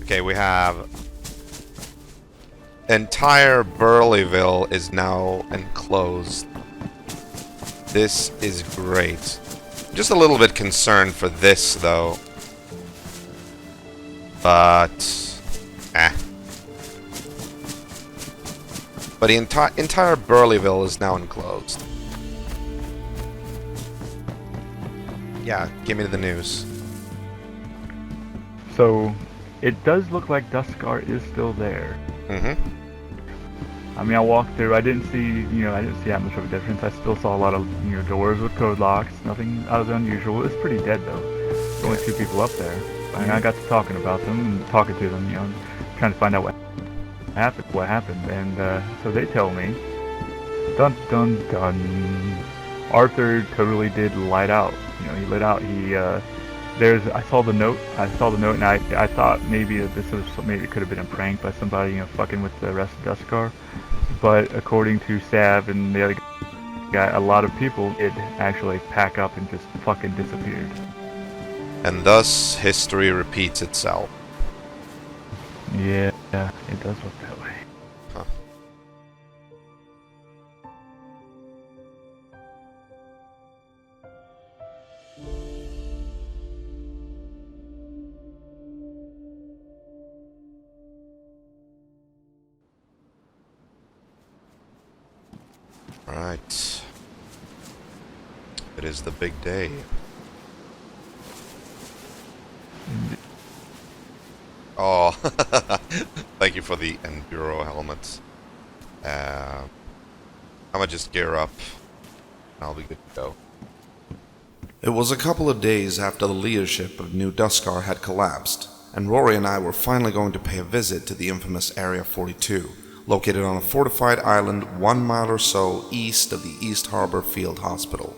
Okay, we have... Entire Burleyville is now enclosed. This is great. Just a little bit concerned for this, though. But... But the entire Burleyville is now enclosed. Yeah, give me the news. So, it does look like Duskar is still there. Mm-hmm. I mean, I walked through. I didn't see, I didn't see that much of a difference. I still saw a lot of, doors with code locks. Nothing out of the unusual. It's pretty dead though. There's only 2 people up there. And I got to talking about them and talking to them, trying to find out what happened. And so they tell me, dun dun dun, Arthur totally did light out. He lit out. I saw the note, and I thought maybe that maybe it could have been a prank by somebody, fucking with the rest of Duskar. But according to Sav and the other guy, a lot of people did actually pack up and just fucking disappeared. And thus, history repeats itself. Yeah, it does look that way. Huh. Alright. It is the big day. Oh, thank you for the Enduro helmets. I'm gonna just gear up, and I'll be good to go. It was a couple of days after the leadership of New Duskar had collapsed, and Rory and I were finally going to pay a visit to the infamous Area 42, located on a fortified island 1 mile or so east of the East Harbor Field Hospital.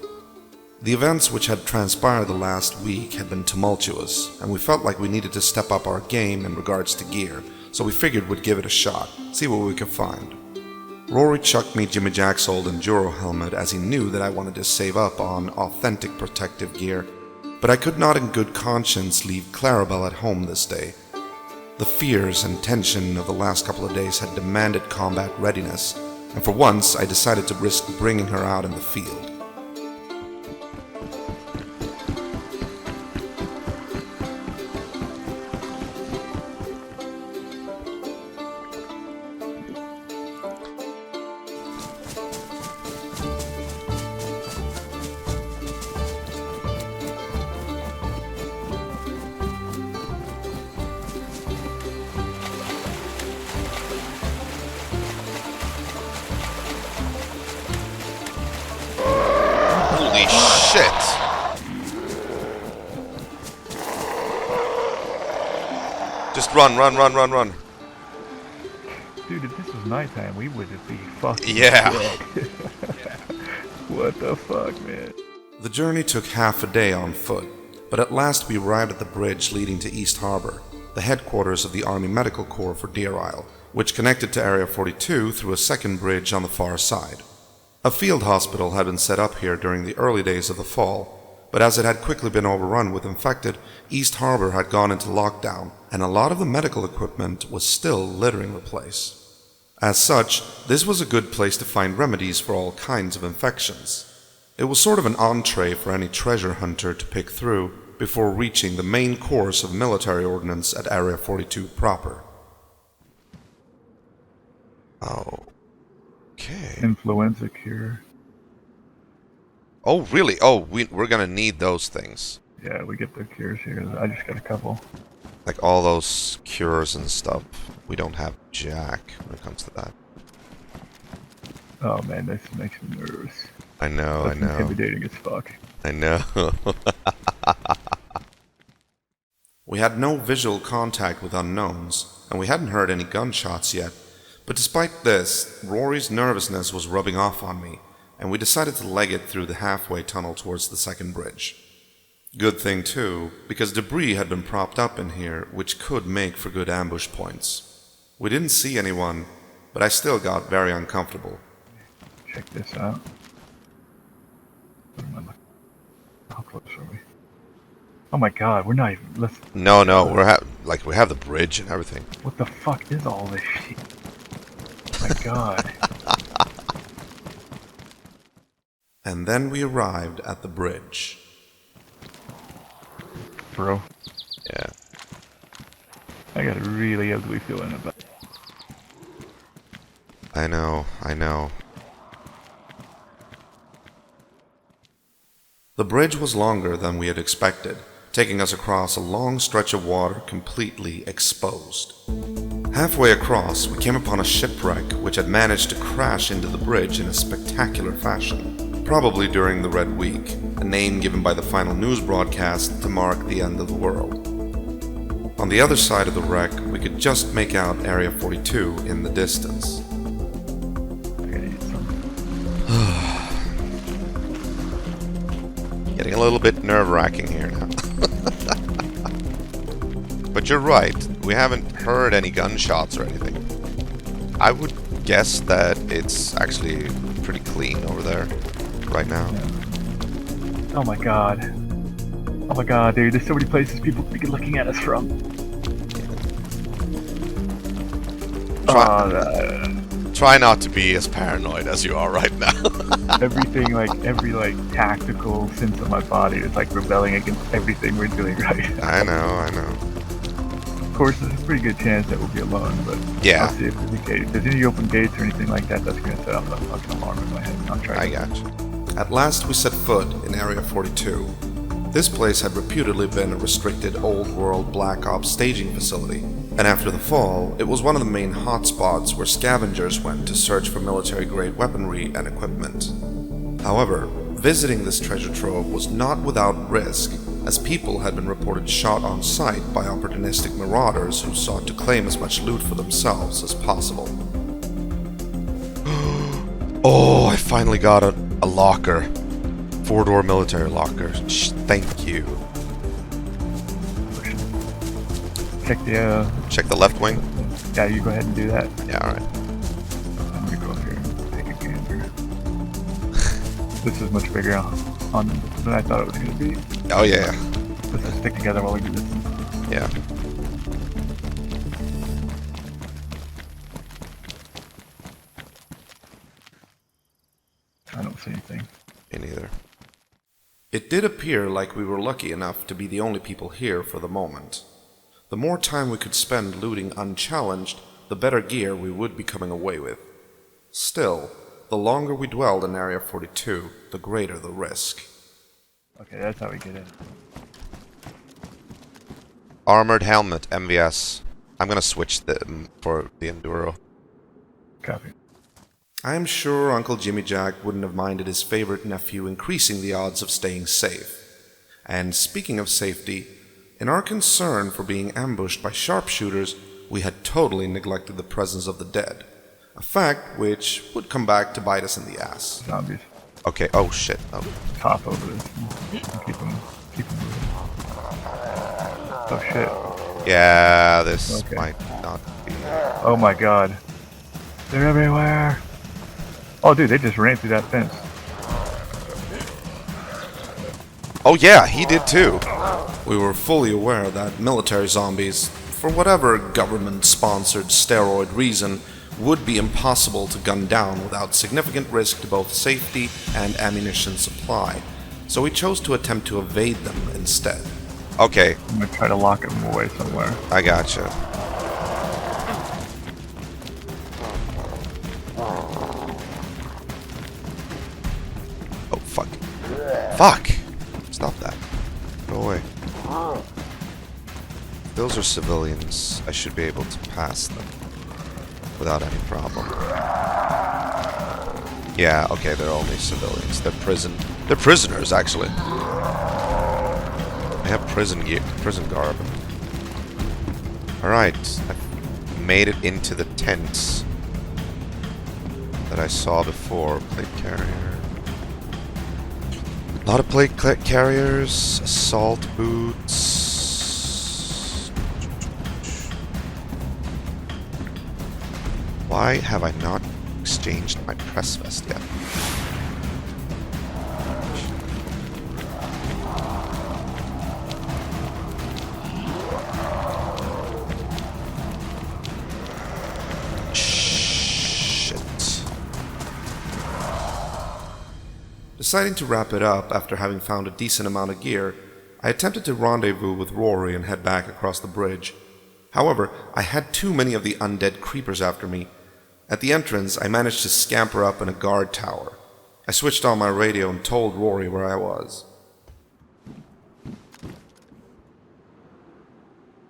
The events which had transpired the last week had been tumultuous, and we felt like we needed to step up our game in regards to gear, so we figured we'd give it a shot, see what we could find. Rory chucked me Jimmy Jack's old Enduro helmet as he knew that I wanted to save up on authentic protective gear, but I could not in good conscience leave Clarabelle at home this day. The fears and tension of the last couple of days had demanded combat readiness, and for once I decided to risk bringing her out in the field. Holy shit! Just run. Dude, if this was nighttime, we would be fucking Yeah. dead. What the fuck, man? The journey took half a day on foot, but at last we arrived at the bridge leading to East Harbor, the headquarters of the Army Medical Corps for Deer Isle, which connected to Area 42 through a second bridge on the far side. A field hospital had been set up here during the early days of the fall, but as it had quickly been overrun with infected, East Harbor had gone into lockdown, and a lot of the medical equipment was still littering the place. As such, this was a good place to find remedies for all kinds of infections. It was sort of an entree for any treasure hunter to pick through before reaching the main course of military ordnance at Area 42 proper. Okay. Influenza cure. Oh, really? Oh, we're gonna need those things. Yeah, we get the cures here. I just got a couple. Like all those cures and stuff. We don't have jack when it comes to that. Oh man, this makes me nervous. I know. That's intimidating as fuck. I know. We had no visual contact with unknowns, and we hadn't heard any gunshots yet, but despite this, Rory's nervousness was rubbing off on me, and we decided to leg it through the halfway tunnel towards the second bridge. Good thing too, because debris had been propped up in here, which could make for good ambush points. We didn't see anyone, but I still got very uncomfortable. Check this out. What am I looking? How close are we? Oh my god, we're not even. Let's. No, we have the bridge and everything. What the fuck is all this shit? Oh my god. And then we arrived at the bridge. Bro, Yeah. I got a really ugly feeling about it. I know. The bridge was longer than we had expected, taking us across a long stretch of water completely exposed. Halfway across, we came upon a shipwreck which had managed to crash into the bridge in a spectacular fashion, probably during the Red Week, a name given by the final news broadcast to mark the end of the world. On the other side of the wreck, we could just make out Area 42 in the distance. I gotta eat some. Getting a little bit nerve-wracking here now. But you're right. We haven't heard any gunshots or anything. I would guess that it's actually pretty clean over there right now. Oh my god. Oh my god, dude, there's so many places people could be looking at us from. Try not to be as paranoid as you are right now. Everything, every tactical sense of my body is rebelling against everything we're doing right now. I know. Of course, there's a pretty good chance that we'll be alone, but Yeah. I'll see if there's a gate. If there's any open gates or anything like that, that's gonna set off a fucking alarm in my head. I'll try. I got you. At last we set foot in Area 42. This place had reputedly been a restricted old-world Black Ops staging facility, and after the fall, it was one of the main hotspots where scavengers went to search for military-grade weaponry and equipment. However, visiting this treasure trove was not without risk, as people had been reported shot on sight by opportunistic marauders who sought to claim as much loot for themselves as possible. Oh, I finally got a locker. 4-door military locker. Thank you. Check the left wing? Yeah, you go ahead and do that. Yeah, alright. I'm gonna go up here and take a gander. This is much bigger than I thought it was gonna be. Oh, yeah. Let's just stick together while we do this. Yeah. I don't see anything. Me neither. It did appear like we were lucky enough to be the only people here for the moment. The more time we could spend looting unchallenged, the better gear we would be coming away with. Still, the longer we dwelled in Area 42, the greater the risk. Okay, that's how we get in. Armored helmet, MVS. I'm gonna switch them for the Enduro. Copy. I am sure Uncle Jimmy Jack wouldn't have minded his favorite nephew increasing the odds of staying safe. And speaking of safety, in our concern for being ambushed by sharpshooters, we had totally neglected the presence of the dead. A fact which would come back to bite us in the ass. Zombies. Okay, oh shit. Oh. Top over this. Keep them moving. Oh shit. Yeah, this Okay. might not be... Oh my god. They're everywhere. Oh dude, they just ran through that fence. Oh yeah, he did too. We were fully aware that military zombies, for whatever government-sponsored steroid reason, would be impossible to gun down without significant risk to both safety and ammunition supply, so we chose to attempt to evade them instead. Okay, I'm gonna try to lock them away somewhere. I gotcha. Oh, fuck. Fuck! Stop that. Go away. Those are civilians. I should be able to pass them without any problem. Yeah, okay, they're only civilians. They're prisoners, actually. They have prison garb. Alright, I've made it into the tents that I saw before. Plate carrier. A lot of plate carriers, assault boots. Why have I not exchanged my press vest yet? Deciding to wrap it up after having found a decent amount of gear, I attempted to rendezvous with Rory and head back across the bridge. However, I had too many of the undead creepers after me. At the entrance, I managed to scamper up in a guard tower. I switched on my radio and told Rory where I was.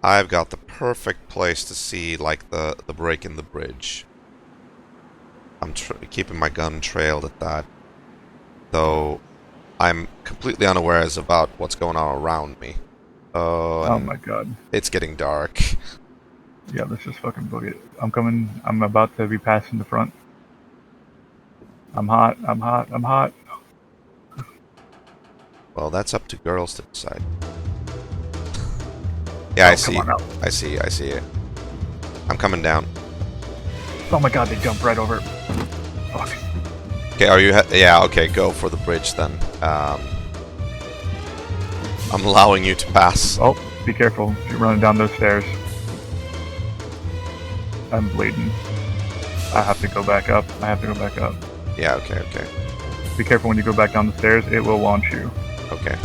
I've got the perfect place to see, like, the break in the bridge. I'm keeping my gun trailed at that. Though, I'm completely unaware as about what's going on around me. Oh my god. It's getting dark. Yeah, let's just fucking book it. I'm coming. I'm about to be passing the front. I'm hot. I'm hot. I'm hot. Well, that's up to girls to decide. Yeah, I see. Come on out. I see it. I'm coming down. Oh my god, they jumped right over it. Fuck. Okay, are you... yeah, okay, go for the bridge then. I'm allowing you to pass. Oh, be careful. You're running down those stairs. I'm bleeding. I have to go back up. Yeah, okay. Be careful when you go back down the stairs. It will launch you. Okay.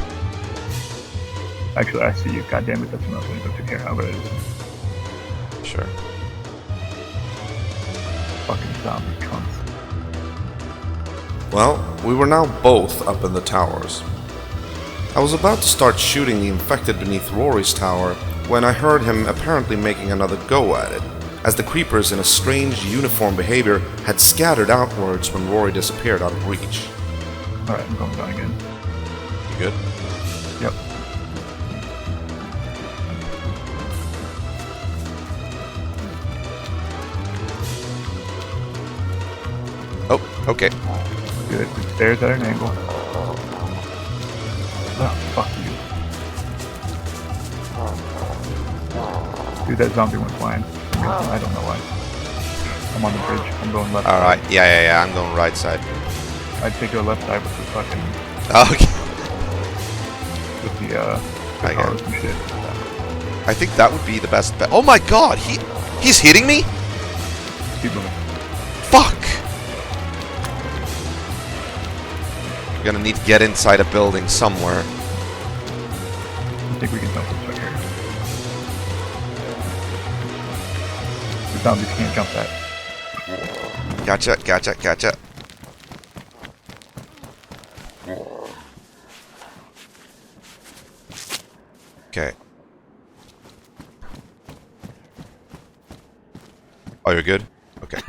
Actually, I see you. God damn it, that's what I was going to go take care of. But it is. Sure. Fucking zombie cunts. Well, we were now both up in the towers. I was about to start shooting the infected beneath Rory's tower when I heard him apparently making another go at it, as the creepers in a strange uniform behavior had scattered outwards when Rory disappeared out of reach. Alright, I'm going down again. You good? Yep. Oh, okay. Good. The stairs at an angle. Oh, fuck you. Dude, that zombie went flying. I don't know why. I'm on the bridge. I'm going left. Alright, yeah, I'm going right side. I'd take the left side with the fucking... Okay. with the, I get cars and shit. I think that would be the best bet. Oh my god, he's hitting me? Keep moving. Fuck! I'm gonna need to get inside a building somewhere. I think we can jump this right here. The zombies can't jump that. Gotcha. Okay. Oh, you're good? Okay.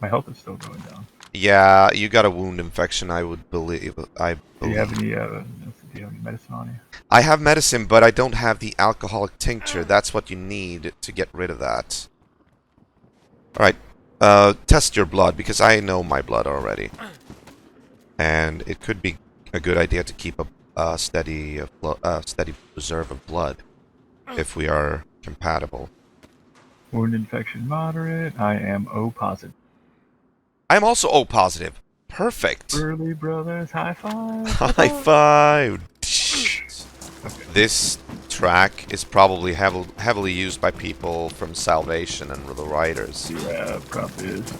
My health is still going down. Yeah, you got a wound infection, I would believe. Do you have any medicine on you? I have medicine, but I don't have the alcoholic tincture. That's what you need to get rid of that. Alright, test your blood, because I know my blood already. And it could be a good idea to keep a steady reserve of blood, if we are compatible. Wound infection moderate. I am O positive. I'm also O positive. Perfect. Burley Brothers, high five. High five. Okay. This track is probably heavily used by people from Salvation and the Riders. Yeah, probably is.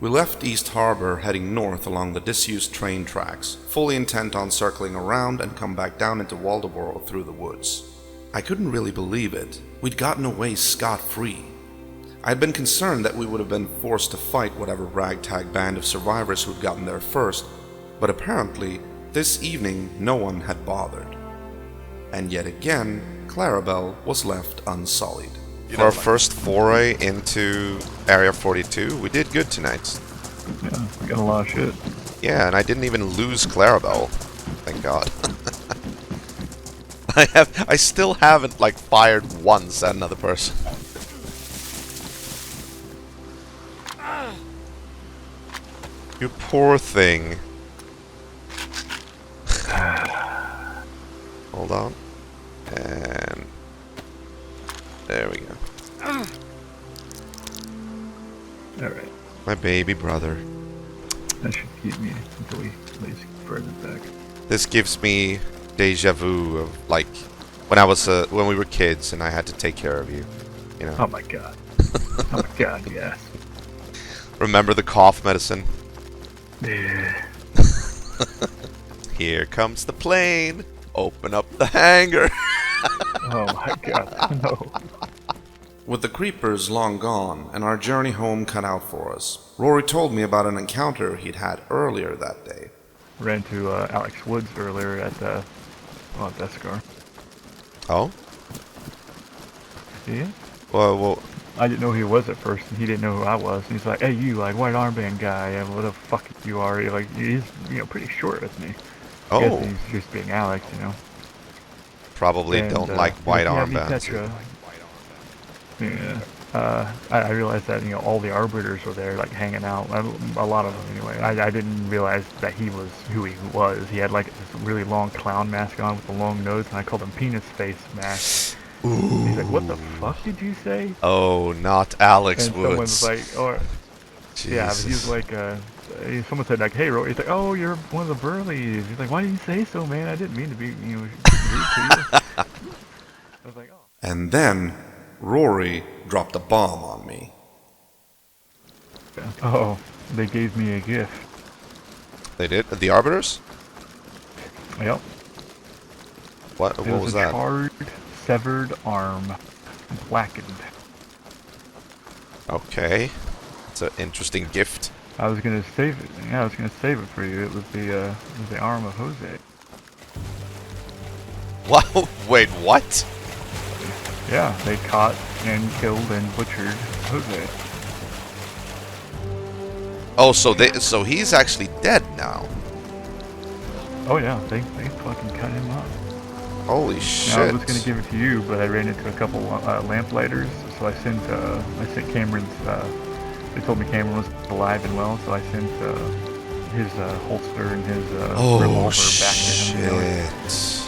We left East Harbor heading north along the disused train tracks, fully intent on circling around and come back down into Waldoboro through the woods. I couldn't really believe it. We'd gotten away scot-free. I'd been concerned that we would have been forced to fight whatever ragtag band of survivors who'd gotten there first, but apparently, this evening no one had bothered. And yet again, Clarabelle was left unsullied. For our first foray into Area 42, we did good tonight. Yeah, we got a lot of shit. Yeah, and I didn't even lose Clarabelle. Thank God. I still haven't, like, fired once at another person. You poor thing. Hold on. And... there we go. Alright. My baby brother. That should keep me until we at least further back. This gives me deja vu of, like, when we were kids and I had to take care of you. You know? Oh my god. Oh my god, yes. Remember the cough medicine? Yeah. Here comes the plane. Open up the hangar. Oh my god, no. With the creepers long gone and our journey home cut out for us, Rory told me about an encounter he'd had earlier that day. Ran to Alex Woods earlier at Duskar. Oh? Yeah? Well, I didn't know who he was at first, and he didn't know who I was. And he's like, "Hey, you, like, white armband guy, and what the fuck you are?" Like, he's, pretty short with me. I guess oh. he's just being Alex, Probably And, don't like white armbands. Yeah. I realized that, all the arbiters were there, like, hanging out. A lot of them, anyway. I didn't realize that he was who he was. He had, like, this really long clown mask on with a long nose, and I called him Penis Face Mask. Ooh. He's like, "What the fuck did you say?" Oh, not Alex And Woods. someone's like, yeah, but he's like, someone said, like, "Hey, Ro," he's like, "Oh, you're one of the Burleys." He's like, "Why did you say so, man? I didn't mean to be, rude to you." I was like, "Oh." And then Rory dropped a bomb on me. Oh, they gave me a gift. They did? The Arbiters? Yep. What It was was a that? charred, severed arm, blackened. Okay. It's an interesting gift. I was gonna save it. Yeah, I was gonna save it for you. It was the arm of Jose. Wow, wait, what? Yeah, they caught and killed and butchered Jose. Oh, so he's actually dead now. Oh yeah, they fucking cut him up. Holy shit. Now, I was gonna give it to you, but I ran into a couple lamplighters, so I sent Cameron's. They told me Cameron was alive and well, so I sent his holster and his revolver back to him. Shit.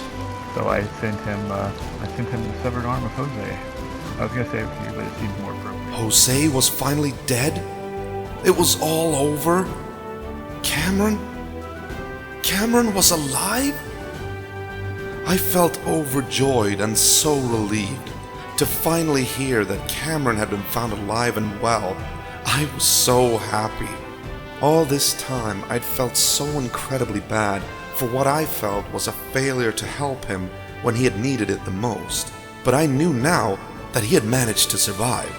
So I sent him the severed arm of Jose. I was gonna say it to you, but it seems more appropriate. Jose was finally dead? It was all over? Cameron was alive? I felt overjoyed and so relieved to finally hear that Cameron had been found alive and well. I was so happy. All this time, I'd felt so incredibly bad for what I felt was a failure to help him when he had needed it the most. But I knew now that he had managed to survive,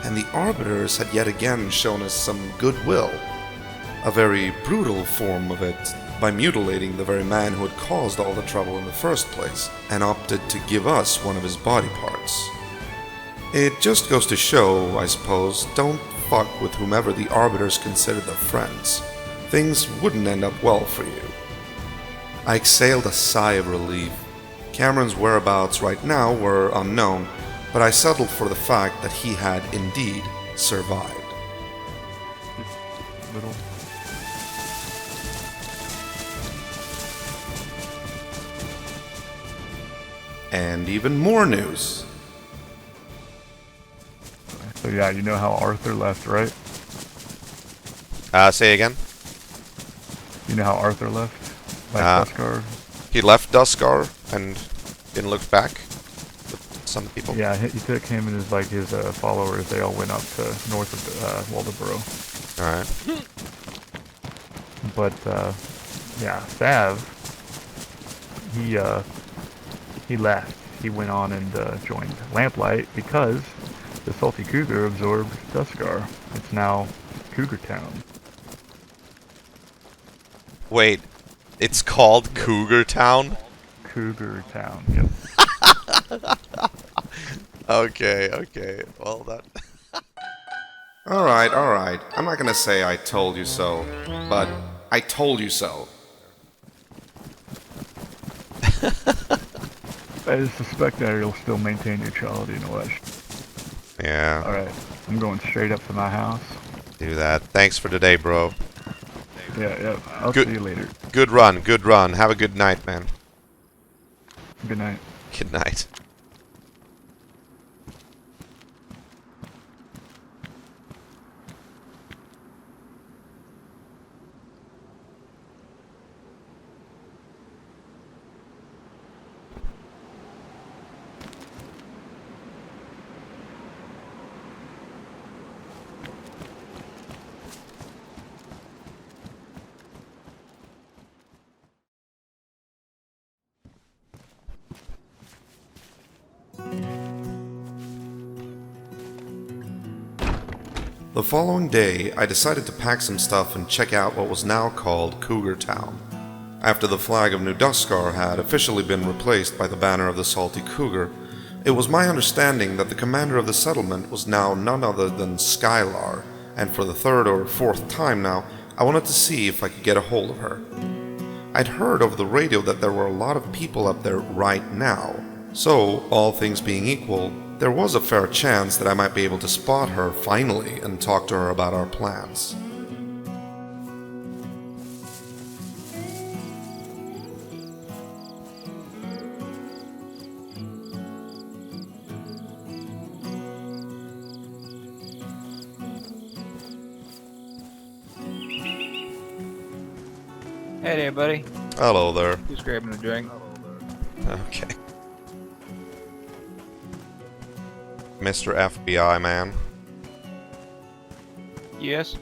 and the Arbiters had yet again shown us some goodwill. A very brutal form of it, by mutilating the very man who had caused all the trouble in the first place, and opted to give us one of his body parts. It just goes to show, I suppose, don't fuck with whomever the Arbiters consider their friends. Things wouldn't end up well for you. I exhaled a sigh of relief. Cameron's whereabouts right now were unknown, but I settled for the fact that he had indeed survived. Little. And even more news. So yeah, you know how Arthur left, right? Say again? You know how Arthur left? Like Duskar? He left Duskar and didn't look back with some people. Yeah, he took him and his followers. They all went up to north of Waldeboro. Alright. But yeah, Sav, he left. He went on and joined Lamplight because the Salty Cougar absorbed Duskar. It's now Cougartown. Wait, it's called Cougartown? Cougartown, yep. Okay. Well, that... Alright. I'm not gonna say I told you so, but I told you so. I suspect that you'll still maintain neutrality in the West. Yeah. Alright, I'm going straight up to my house. Do that. Thanks for today, bro. Yeah, I'll Good. see you later. Good run. Have a good night, man. Good night. Good night. The following day, I decided to pack some stuff and check out what was now called Cougartown. After the flag of New Duskar had officially been replaced by the banner of the Salty Cougar, it was my understanding that the commander of the settlement was now none other than Skylar, and for the third or fourth time now, I wanted to see if I could get a hold of her. I'd heard over the radio that there were a lot of people up there right now, so, all things being equal, there was a fair chance that I might be able to spot her finally and talk to her about our plans. Hey there, buddy. Hello there. Just grabbing a drink. Okay. Mr. FBI man. Yes?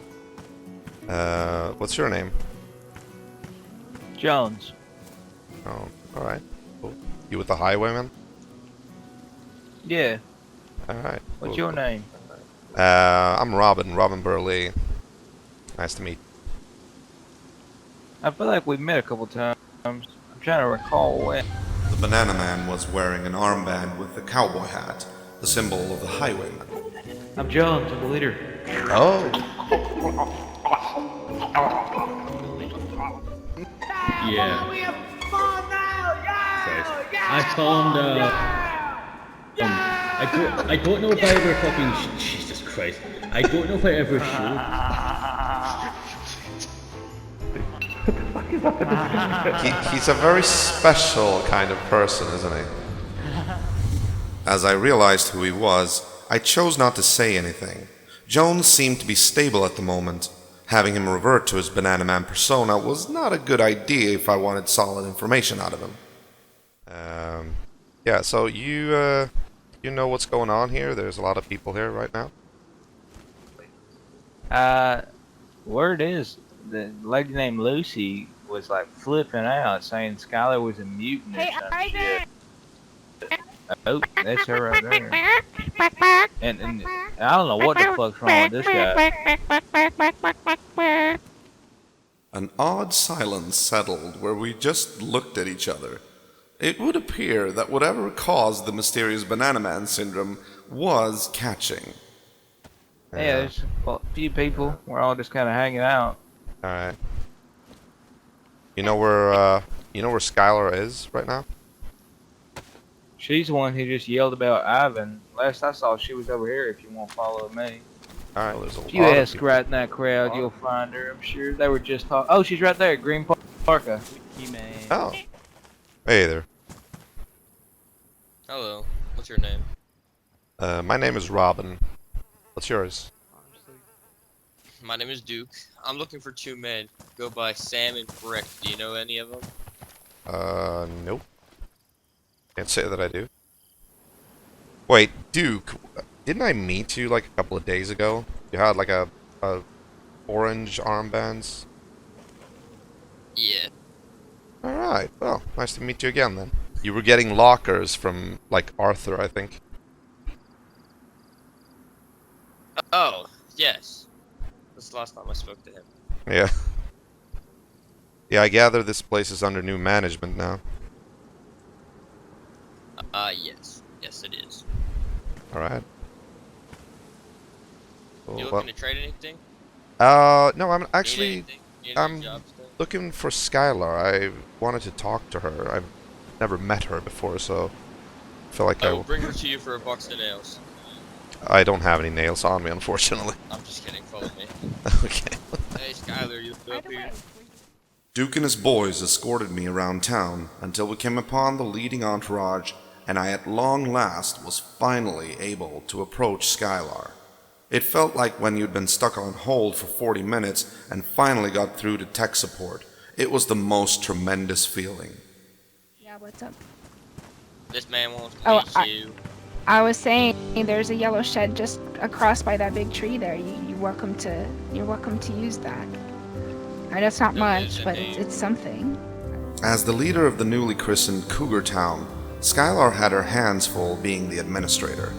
What's your name? Jones. Oh, alright. Cool. You with the highwayman? Yeah. Alright. What's cool, your cool. name? I'm Robin Burley. Nice to meet you. I feel like we've met a couple times. I'm trying to recall when. The banana man was wearing an armband with a cowboy hat, the symbol of the highwayman. I'm Jones, I'm the leader. Oh! Yeah. I found, I don't know if I ever fucking, Jesus Christ. I don't know if I ever showed. He's a very special kind of person, isn't he? As I realized who he was, I chose not to say anything. Jones seemed to be stable at the moment. Having him revert to his Banana Man persona was not a good idea if I wanted solid information out of him. Yeah, so you know what's going on here? There's a lot of people here right now. Word is, the lady named Lucy was like flipping out, saying Skylar was a mutant or some shit. Oh, that's her right there. And I don't know what the fuck's wrong with this guy. An odd silence settled where we just looked at each other. It would appear that whatever caused the mysterious Banana Man syndrome was catching. Yeah, there's a few people. We're all just kind of hanging out. Alright. You know where Skylar is right now? She's the one who just yelled about Ivan. Last I saw, she was over here. If you want to follow me. Alright, there's a If you lot of ask people. right in that crowd, you'll find her. I'm sure they were just talking. Oh, she's right there, green parka. Oh. Hey there. Hello. What's your name? My name is Robin. What's yours? My name is Duke. I'm looking for two men. Go by Sam and Frick. Do you know any of them? Nope. Can't say that I do. Wait, Duke, didn't I meet you like a couple of days ago? You had like a orange armbands? Yeah. Alright, well, nice to meet you again then. You were getting lockers from, like, Arthur, I think. Oh, yes. That's the last time I spoke to him. Yeah. Yeah, I gather this place is under new management now. Yes. Yes, it is. Alright. Cool, You well- looking to trade anything? No, I'm Need actually anything? Need any I'm jobs still? looking for Skylar. I wanted to talk to her. I've never met her before, so I feel like I will bring her to you for a box of nails. I don't have any nails on me, unfortunately. I'm just kidding. Follow me. Okay. Hey, Skylar, you up here? Duke and his boys escorted me around town until we came upon the leading entourage, and I at long last was finally able to approach Skylar. It felt like when you'd been stuck on hold for 40 minutes and finally got through to tech support. It was the most tremendous feeling. Yeah, what's up? This man wants to Oh, meet you. I was saying there's a yellow shed just across by that big tree there. You're welcome to use that. I know it's not much, but it's something. As the leader of the newly christened Cougartown, Skylar had her hands full being the administrator.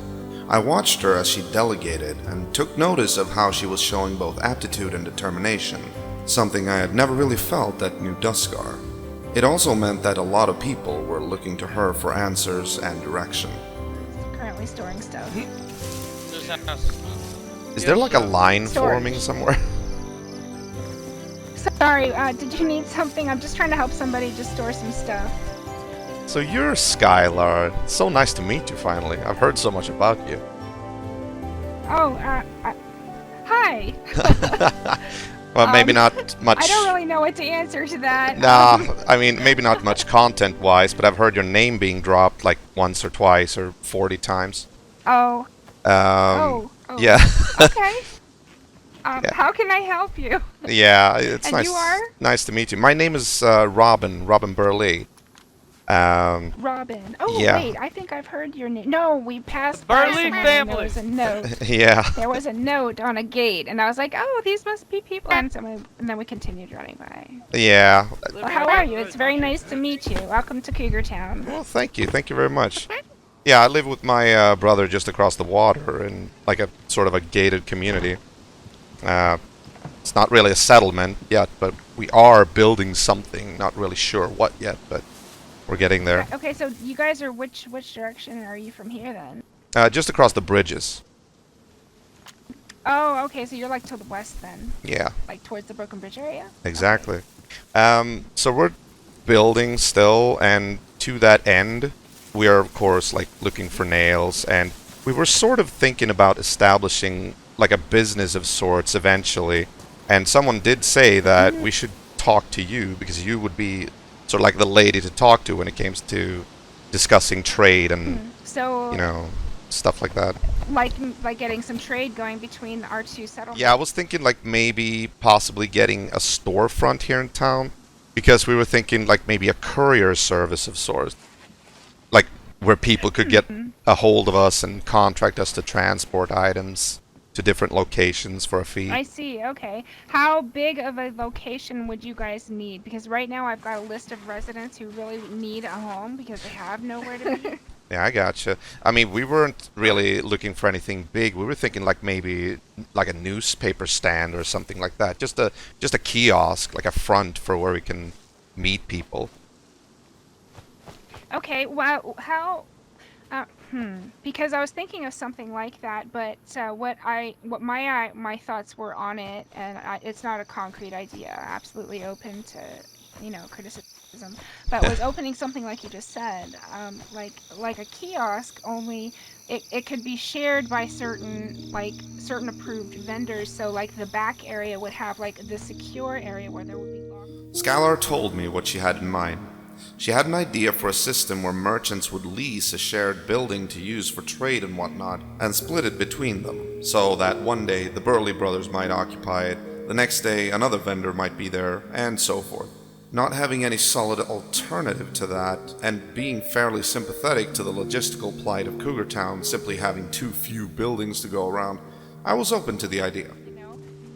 I watched her as she delegated and took notice of how she was showing both aptitude and determination, something I had never really felt at New Duskar. It also meant that a lot of people were looking to her for answers and direction. Currently storing stuff. Is there like a line Storage. forming somewhere? Sorry, did you need something? I'm just trying to help somebody just store some stuff. So you're Skylar. It's so nice to meet you finally. I've heard so much about you. Oh, hi. Well, maybe not much. I don't really know what to answer to that. Nah, I mean, maybe not much content-wise, but I've heard your name being dropped like once or twice or 40 times. Oh. Oh. Yeah. Okay. Yeah. How can I help you? Yeah, it's And nice. you are? Nice to meet you. My name is Robin Burley. Robin. Oh, yeah. wait, I think I've heard your name. No, we passed Burley by family. There was a note. Yeah. There was a note on a gate, and I was like, oh, these must be people. And then we continued running by. Yeah. Well, how are you? It's very nice to meet you. Welcome to Cougartown. Well, thank you. Thank you very much. Yeah, I live with my brother just across the water in like a sort of a gated community. It's not really a settlement yet, but we are building something. Not really sure what yet, but we're getting there. Okay, so you guys are which direction are you from here then? Just across the bridges. Oh, okay, so you're like to the west then, Yeah, like towards the Broken Bridge area? exactly. So we're building still, and to that end, we are of course like looking for nails, and we were sort of thinking about establishing like a business of sorts eventually. And someone did say that we should talk to you because you would be sort of like the lady to talk to when it comes to discussing trade and So, you know, stuff like that. like getting some trade going between our two settlements. Yeah, I was thinking like maybe possibly getting a storefront here in town because we were thinking like maybe a courier service of sorts. Like where people could get a hold of us and contract us to transport items to different locations for a fee. I see, okay. How big of a location would you guys need? Because right now I've got a list of residents who really need a home because they have nowhere to be. Yeah, I gotcha. I mean, we weren't really looking for anything big. We were thinking like maybe like a newspaper stand or something like that. Just a kiosk, like a front for where we can meet people. Okay, well, how... Because I was thinking of something like that, but what my thoughts were on it, and it's not a concrete idea. Absolutely open to, criticism. But was opening something like you just said, like a kiosk. Only it could be shared by certain approved vendors. So like the back area would have like the secure area where there would be locked. Skylar told me what she had in mind. She had an idea for a system where merchants would lease a shared building to use for trade and whatnot, and split it between them, so that one day the Burley brothers might occupy it, the next day another vendor might be there, and so forth. Not having any solid alternative to that, and being fairly sympathetic to the logistical plight of Cougartown simply having too few buildings to go around, I was open to the idea.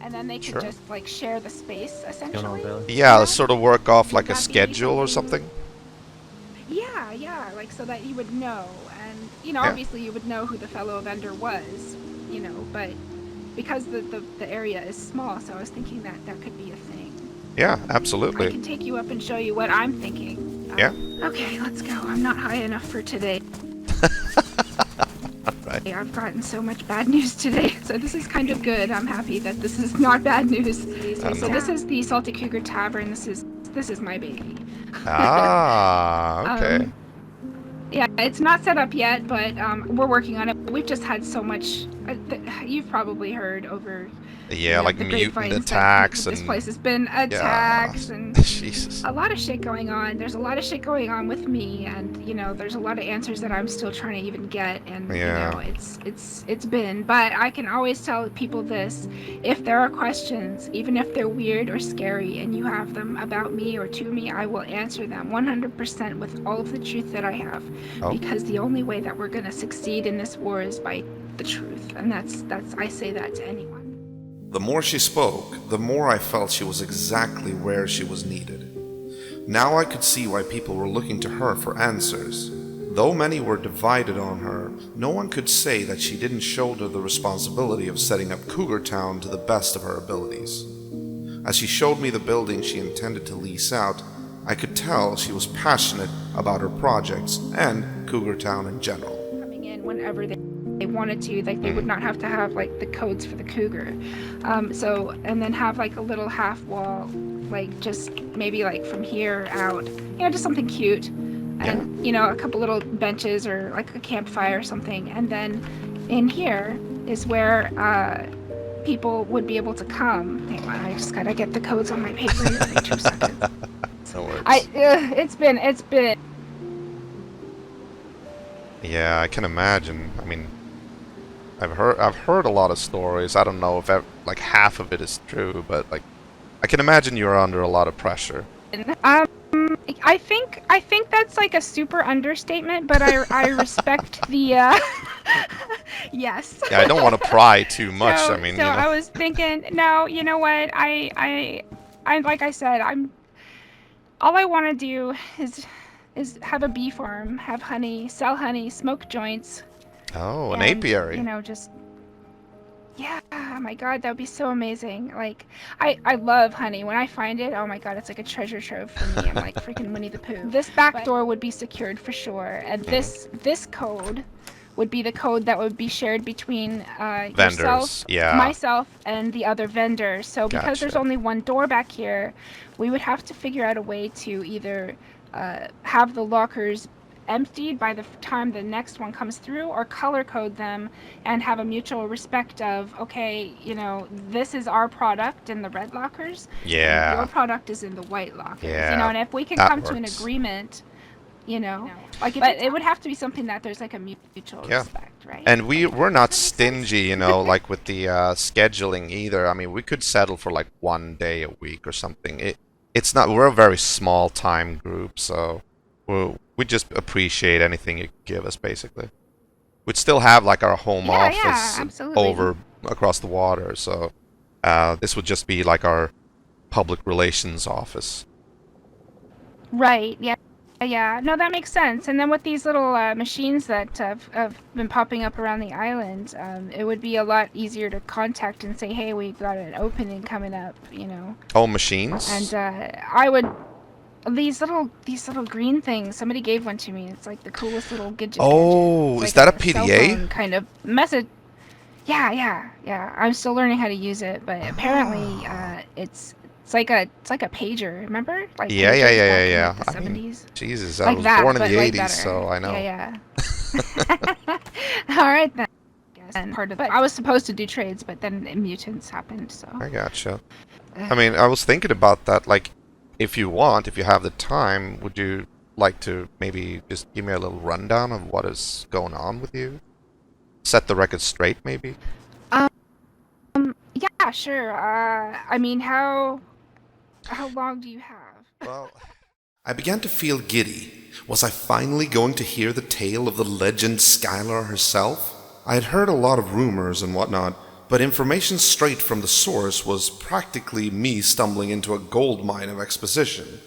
And then they could Sure. just like share the space essentially. Yeah, sort of work off like a schedule or something. Yeah, like so that you would know, and Yeah. obviously you would know who the fellow vendor was, but because the area is small, so I was thinking that could be a thing. Yeah, I absolutely. can take you up and show you what I'm thinking. Yeah. Okay, let's go. I'm not high enough for today. Right. I've gotten so much bad news today, so this is kind of good. I'm happy that this is not bad news. So this is the Salty Cougar Tavern. This is my baby. Ah, okay. Yeah, it's not set up yet, but we're working on it. We've just had so much. You've probably heard over. Yeah, like the mutant grapevines that attacks this and place has been attacked and Jesus. a lot of shit going on. There's a lot of shit going on with me, and there's a lot of answers that I'm still trying to even get, and Yeah. it's been. But I can always tell people this: if there are questions, even if they're weird or scary, and you have them about me or to me, I will answer them 100% with all of the truth that I have, Oh. because the only way that we're gonna succeed in this war is by the truth, and that's I say that to anyone. The more she spoke, the more I felt she was exactly where she was needed. Now I could see why people were looking to her for answers. Though many were divided on her, no one could say that she didn't shoulder the responsibility of setting up Cougartown to the best of her abilities. As she showed me the building she intended to lease out, I could tell she was passionate about her projects and Cougartown in general. Coming in whenever they wanted to, like they would not have to have like the codes for the cougar. And then have like a little half wall, like just maybe like from here out, just something cute. And, a couple little benches or like a campfire or something. And then in here is where people would be able to come. Hang on, I just gotta get the codes on my paper here. Give me 2 seconds. No worries. It's been. Yeah, I can imagine. I mean, I've heard a lot of stories. I don't know if like half of it is true, but like I can imagine you're under a lot of pressure. I think that's like a super understatement, but I respect the yes. Yeah, I don't want to pry too much. So, I mean, I was thinking, no, you know what? I like I said, all I want to do is have a bee farm, have honey, sell honey, smoke joints. Oh, an and, apiary. Just yeah, oh my god, that would be so amazing. Like, I love honey. When I find it, oh my god, it's like a treasure trove for me. I'm like freaking Winnie the Pooh. This back door would be secured for sure, and this code would be the code that would be shared between vendors, yourself, myself, and the other vendor. So because there's only one door back here, we would have to figure out a way to either have the lockers emptied by the time the next one comes through, or color code them and have a mutual respect of, okay, this is our product in the red lockers, and your product is in the white lockers, and if we can come to an agreement, but it would have to be something that there's like a mutual respect, right? And we're not stingy, like with the scheduling either. I mean, we could settle for like 1 day a week or something. It's not, we're a very small time group, so we just appreciate anything you give us, basically. We'd still have like our home office over across the water, so this would just be like our public relations office. Right, yeah. No, that makes sense. And then with these little machines that have been popping up around the island, it would be a lot easier to contact and say, hey, we've got an opening coming up, Oh, machines? And I would... These little green things. Somebody gave one to me. It's like the coolest little gadget. Oh, is that a PDA? Kind of message. Yeah. I'm still learning how to use it, but apparently, it's like a pager. Remember? Like yeah. The 70s. Jesus, I like was that, born in the like 80s, better. so I know. Yeah. All right then. And part of it. I was supposed to do trades, but then mutants happened. So. I gotcha. I mean, I was thinking about that, like. If you have the time, would you like to maybe just give me a little rundown of what is going on with you? Set the record straight, maybe? Yeah, sure. I mean, how long do you have? Well, I began to feel giddy. Was I finally going to hear the tale of the legend Skylar herself? I had heard a lot of rumors and whatnot, but information straight from the source was practically me stumbling into a gold mine of exposition.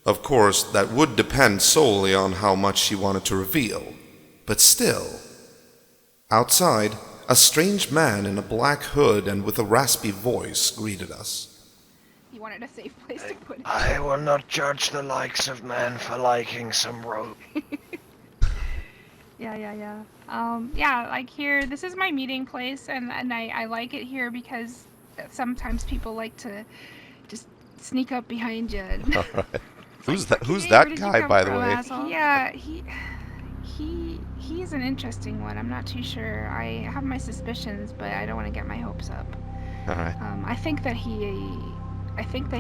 Of course, that would depend solely on how much she wanted to reveal, but still. Outside, a strange man in a black hood and with a raspy voice greeted us. You wanted a safe place to put it. I will not judge the likes of men for liking some rope. Yeah. Like here, this is my meeting place, and I like it here because sometimes people like to just sneak up behind you. All right. Who's that guy, by the way? Yeah, he's an interesting one. I'm not too sure. I have my suspicions, but I don't want to get my hopes up. All right. I think that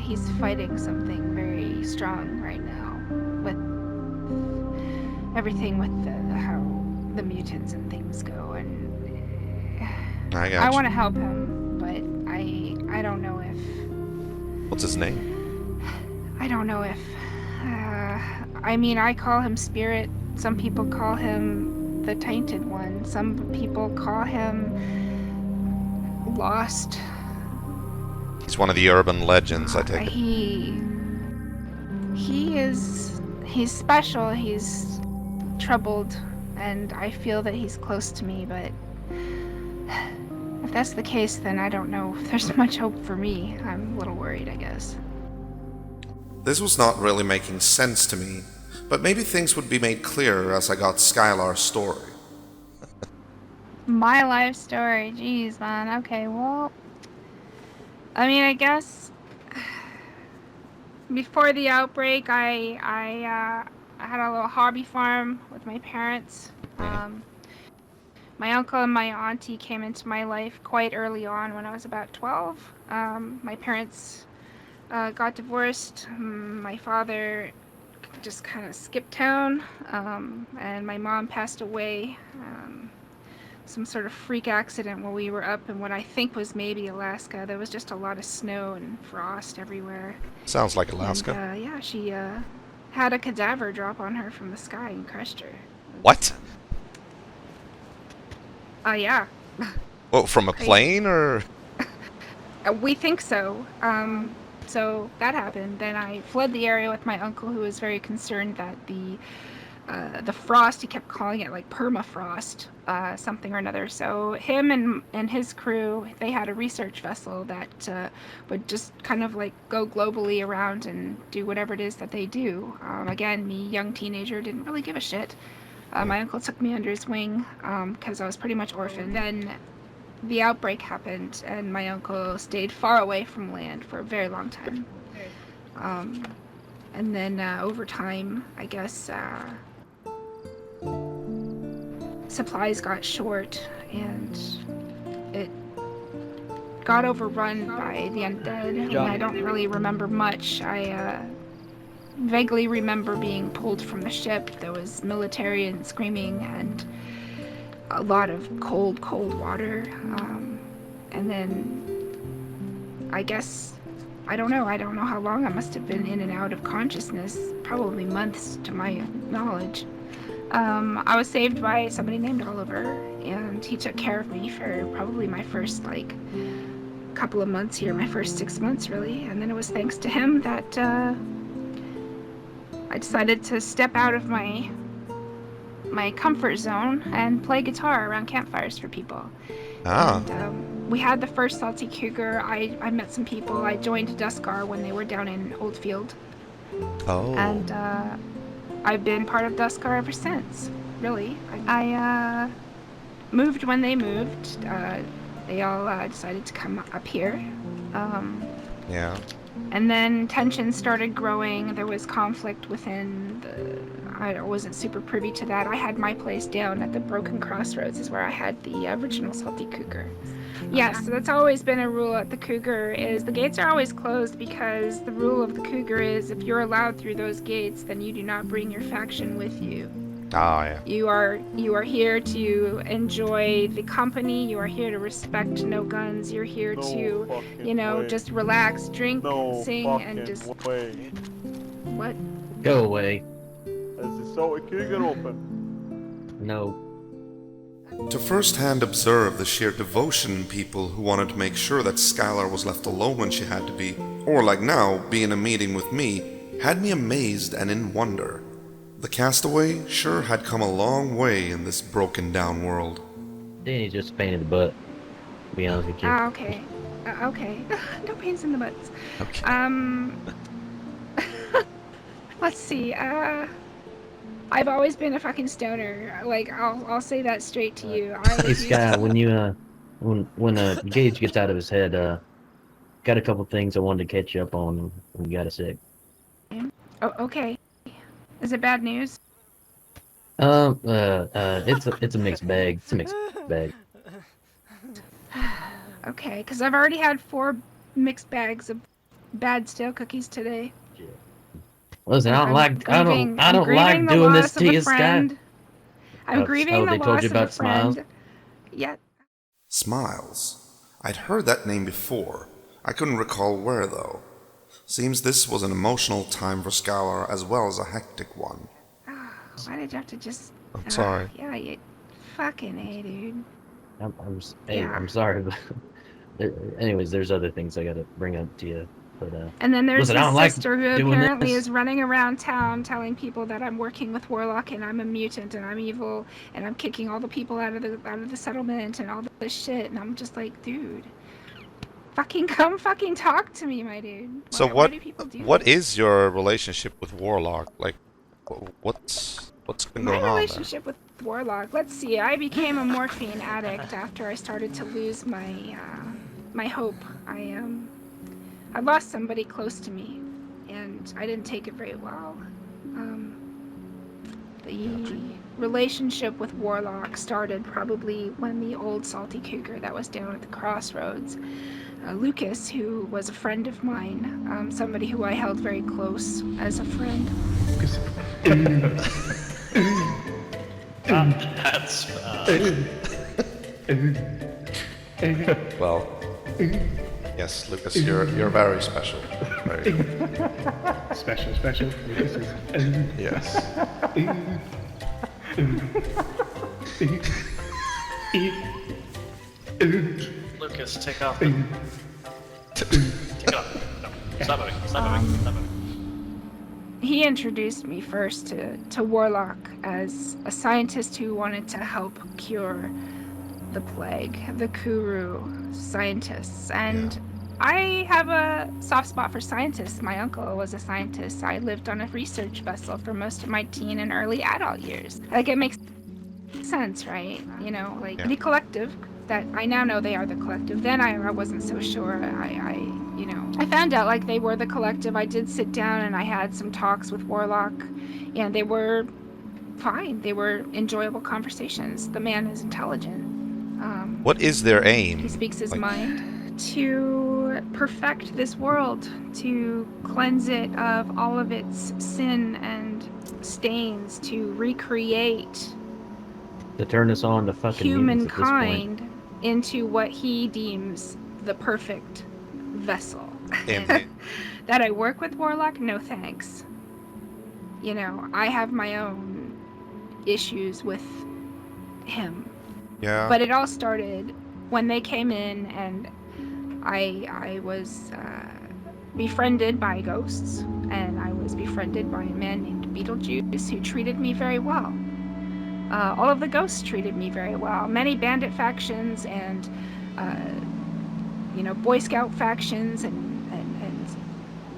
he's fighting something very strong right now with everything with how the mutants and things go, and I want to help him, but I don't know if. What's his name? I don't know if. I mean, I call him Spirit. Some people call him the Tainted One. Some people call him Lost. He's one of the urban legends, I take it. He's special. He's troubled, and I feel that he's close to me, but if that's the case, then I don't know if there's much hope for me. I'm a little worried, I guess. This was not really making sense to me, but maybe things would be made clearer as I got Skylar's story. My life story, jeez, man. Okay, well, I mean, I guess before the outbreak, I had a little hobby farm with my parents. My uncle and my auntie came into my life quite early on when I was about 12. My parents got divorced. My father just kind of skipped town, and my mom passed away. Some sort of freak accident while we were up in what I think was maybe Alaska. There was just a lot of snow and frost everywhere. Sounds like Alaska. And, yeah, she had a cadaver drop on her from the sky and crushed her. What? Yeah. Oh, from a plane or? We think so. So that happened. Then I fled the area with my uncle, who was very concerned that the frost, he kept calling it like permafrost, something or another. So him and his crew, they had a research vessel that would just kind of like go globally around and do whatever it is that they do. Again, me, young teenager, didn't really give a shit. My uncle took me under his wing because I was pretty much orphaned. Then the outbreak happened, and my uncle stayed far away from land for a very long time. And then over time, I guess supplies got short, and it got overrun by the undead. And I don't really remember much. I vaguely remember being pulled from the ship. There was military and screaming and a lot of cold water. And then I guess, I don't know how long I must have been in and out of consciousness, probably months to my knowledge. I was saved by somebody named Oliver, and he took care of me for probably my first couple of months here, my first 6 months really. And then it was thanks to him that I decided to step out of my comfort zone and play guitar around campfires for people. And, we had the first Salty Cougar. I met some people. I joined Duskar when they were down in Oldfield. Oh. And I've been part of Duskar ever since, really. I moved when they moved. They all decided to come up here. Yeah. And then tensions started growing. There was conflict within I wasn't super privy to that. I had my place down at the Broken Crossroads, is where I had the original Salty Cougar. Yes, so that's always been a rule at the Cougar, is the gates are always closed because the rule of the Cougar is if you're allowed through those gates, then you do not bring your faction with you. Oh, yeah. You are here to enjoy the company. You are here to respect no guns. You're here to, just relax, drink, sing, and just... What? Go away. Is the Salty Cougar open? No. To first-hand observe the sheer devotion in people who wanted to make sure that Skylar was left alone when she had to be, or like now, be in a meeting with me, had me amazed and in wonder. The castaway sure had come a long way in this broken-down world. Danny just painted the butt, to be honest with you. Okay. Okay. No pains in the butts. Okay. Let's see. I've always been a fucking stoner. I'll say that straight to you. Hey Sky, when you when Gage gets out of his head, got a couple things I wanted to catch you up on when you got a sec. Oh, okay. Is it bad news? It's a mixed bag. It's a mixed bag. Okay, because I've already had 4 mixed bags of bad stale cookies today. Listen, I don't like doing this to you, Sky. I'm grieving the they told loss you about of a friend. Smiles? Yeah. Smiles. I'd heard that name before. I couldn't recall where, though. Seems this was an emotional time for Skylar as well as a hectic one. Why did you have to just... I'm sorry. Yeah, you fucking A, dude. I'm sorry, but anyways, there's other things I gotta bring up to you But And then there's listen, I his don't like sister who doing apparently this. is running around town telling people that I'm working with Warlock and I'm a mutant and I'm evil and I'm kicking all the people out of the settlement and all this shit. And I'm just like, dude, fucking come fucking talk to me, my dude. So Why do people do what this? is your relationship with Warlock? Like, what's been going My on there? relationship with Warlock, let's see, I became a morphine addict after I started to lose my my hope. I lost somebody close to me, and I didn't take it very well. The relationship with Warlock started probably when the old salty cougar that was down at the crossroads, Lucas, who was a friend of mine, somebody who I held very close as a friend. That's Well, yes, Lucas, you're very special. Very. special. Yes. Lucas, take off. Take it off. No, stop moving. He introduced me first to Warlock as a scientist who wanted to help cure the plague, the Kuru scientists. And I have a soft spot for scientists. My uncle was a scientist. I lived on a research vessel for most of my teen and early adult years. Like, it makes sense, right? You know, like the collective that I now know they are the collective. Then I wasn't so sure. I found out like they were the collective. I did sit down and I had some talks with Warlock, and they were fine. They were enjoyable conversations. The man is intelligent. What is their aim? He speaks his mind. To perfect this world, to cleanse it of all of its sin and stains, to recreate To turn us on to fucking mutants at this point. humankind into what he deems the perfect vessel. That I work with Warlock? No thanks. You know, I have my own issues with him. Yeah. But it all started when they came in, and I was befriended by ghosts, and I was befriended by a man named Beetlejuice who treated me very well. All of the ghosts treated me very well. Many bandit factions and Boy Scout factions and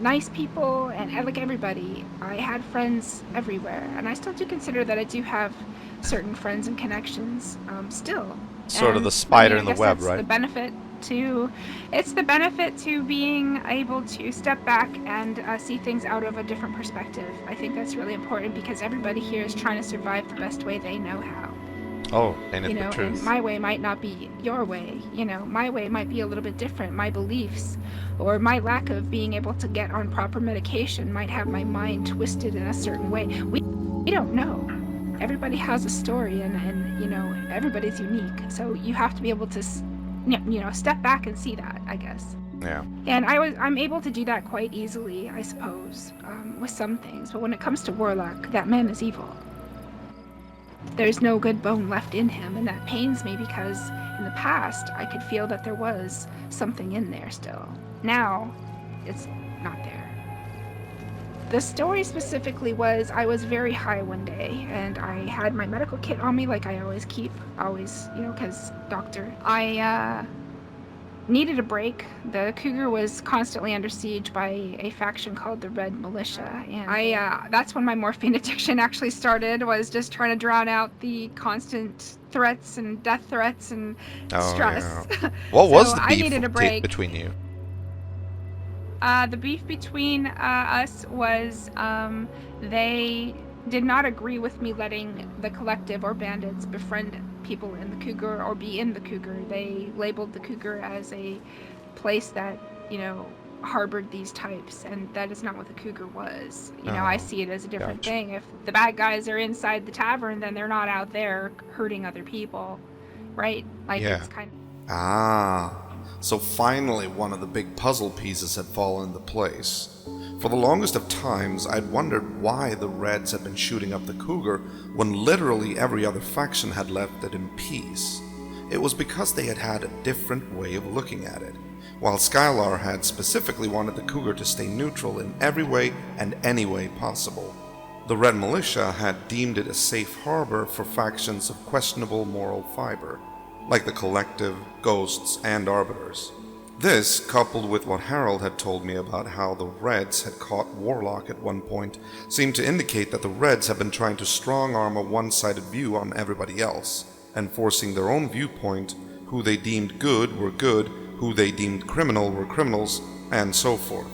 nice people, and like everybody. I had friends everywhere, and I still do consider that I do have certain friends and connections still. Sort of the spider in the web, right? It's the benefit to being able to step back and see things out of a different perspective. I think that's really important because everybody here is trying to survive the best way they know how. Oh, ain't it the truth? And my way might not be your way. My way might be a little bit different. My beliefs or my lack of being able to get on proper medication might have my mind twisted in a certain way. We don't know. Everybody has a story, and everybody's unique. So you have to be able to step back and see that, I guess. Yeah. And I'm able to do that quite easily, I suppose, with some things. But when it comes to Warlock, that man is evil. There's no good bone left in him, and that pains me because in the past I could feel that there was something in there still. Now, it's not there. The story specifically was I was very high one day, and I had my medical kit on me like I always keep, because doctor. I needed a break. The Cougar was constantly under siege by a faction called the Red Militia, and that's when my morphine addiction actually started, was just trying to drown out the constant threats and death threats and stress. Yeah. What was So the I beef needed a break. between you? The beef between us was they did not agree with me letting the collective or bandits befriend people in the Cougar or be in the Cougar. They labeled the Cougar as a place that, harbored these types, and that is not what the Cougar was. I see it as a different thing. If the bad guys are inside the tavern, then they're not out there hurting other people, right? It's kind of... So finally one of the big puzzle pieces had fallen into place. For the longest of times, I'd wondered why the Reds had been shooting up the Cougar when literally every other faction had left it in peace. it was because they had had a different way of looking at it. While Skylar had specifically wanted the Cougar to stay neutral in every way and any way possible, the Red Militia had deemed it a safe harbor for factions of questionable moral fiber, like the Collective, Ghosts, and Arbiters. This, coupled with what Harold had told me about how the Reds had caught Warlock at one point, seemed to indicate that the Reds had been trying to strong-arm a one-sided view on everybody else, enforcing their own viewpoint, who they deemed good were good, who they deemed criminal were criminals, and so forth.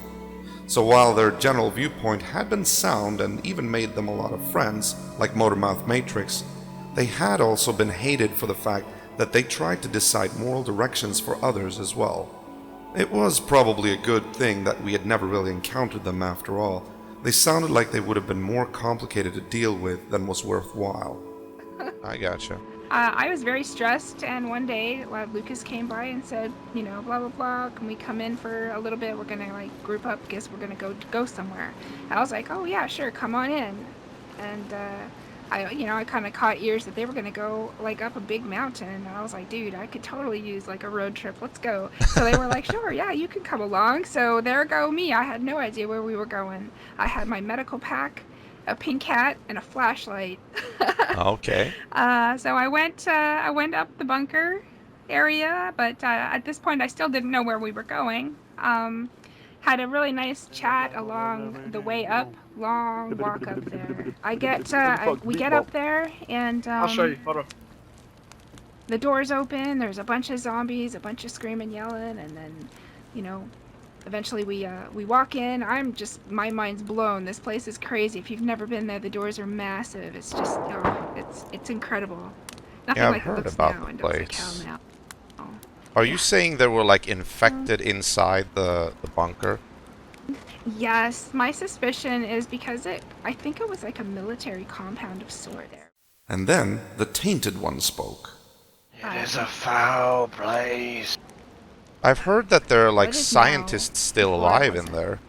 So while their general viewpoint had been sound and even made them a lot of friends, like Motormouth Matrix, they had also been hated for the fact that they tried to decide moral directions for others as well. It was probably a good thing that we had never really encountered them after all. They sounded like they would have been more complicated to deal with than was worthwhile. I gotcha. I was very stressed, and one day Lucas came by and said, you know, blah blah blah, can we come in for a little bit? We're gonna like group up, guess we're gonna go somewhere. And I was like, oh yeah, sure, come on in. And I kind of caught ears that they were gonna go like up a big mountain, and I was like, dude, I could totally use like a road trip. Let's go. So they were like, sure, yeah, you can come along. So there go me. I had no idea where we were going. I had my medical pack, a pink hat, and a flashlight. Okay. So I went up the bunker area, but at this point I still didn't know where we were going. Had a really nice chat along the way up. Long walk up there. We get up there, and I'll show you. Hold on. the doors open. There's a bunch of zombies, a bunch of screaming, yelling, and then, eventually we walk in. My mind's blown. This place is crazy. If you've never been there, the doors are massive. It's just, it's incredible. Nothing I've like heard it looks about now, the and it looks like place. hell now. Are you saying there were like infected inside the bunker? Yes, my suspicion is because I think it was like a military compound of sort there. And then the Tainted One spoke. It is a foul place. I've heard that there are like What is scientists now? still Before I alive in wasn't.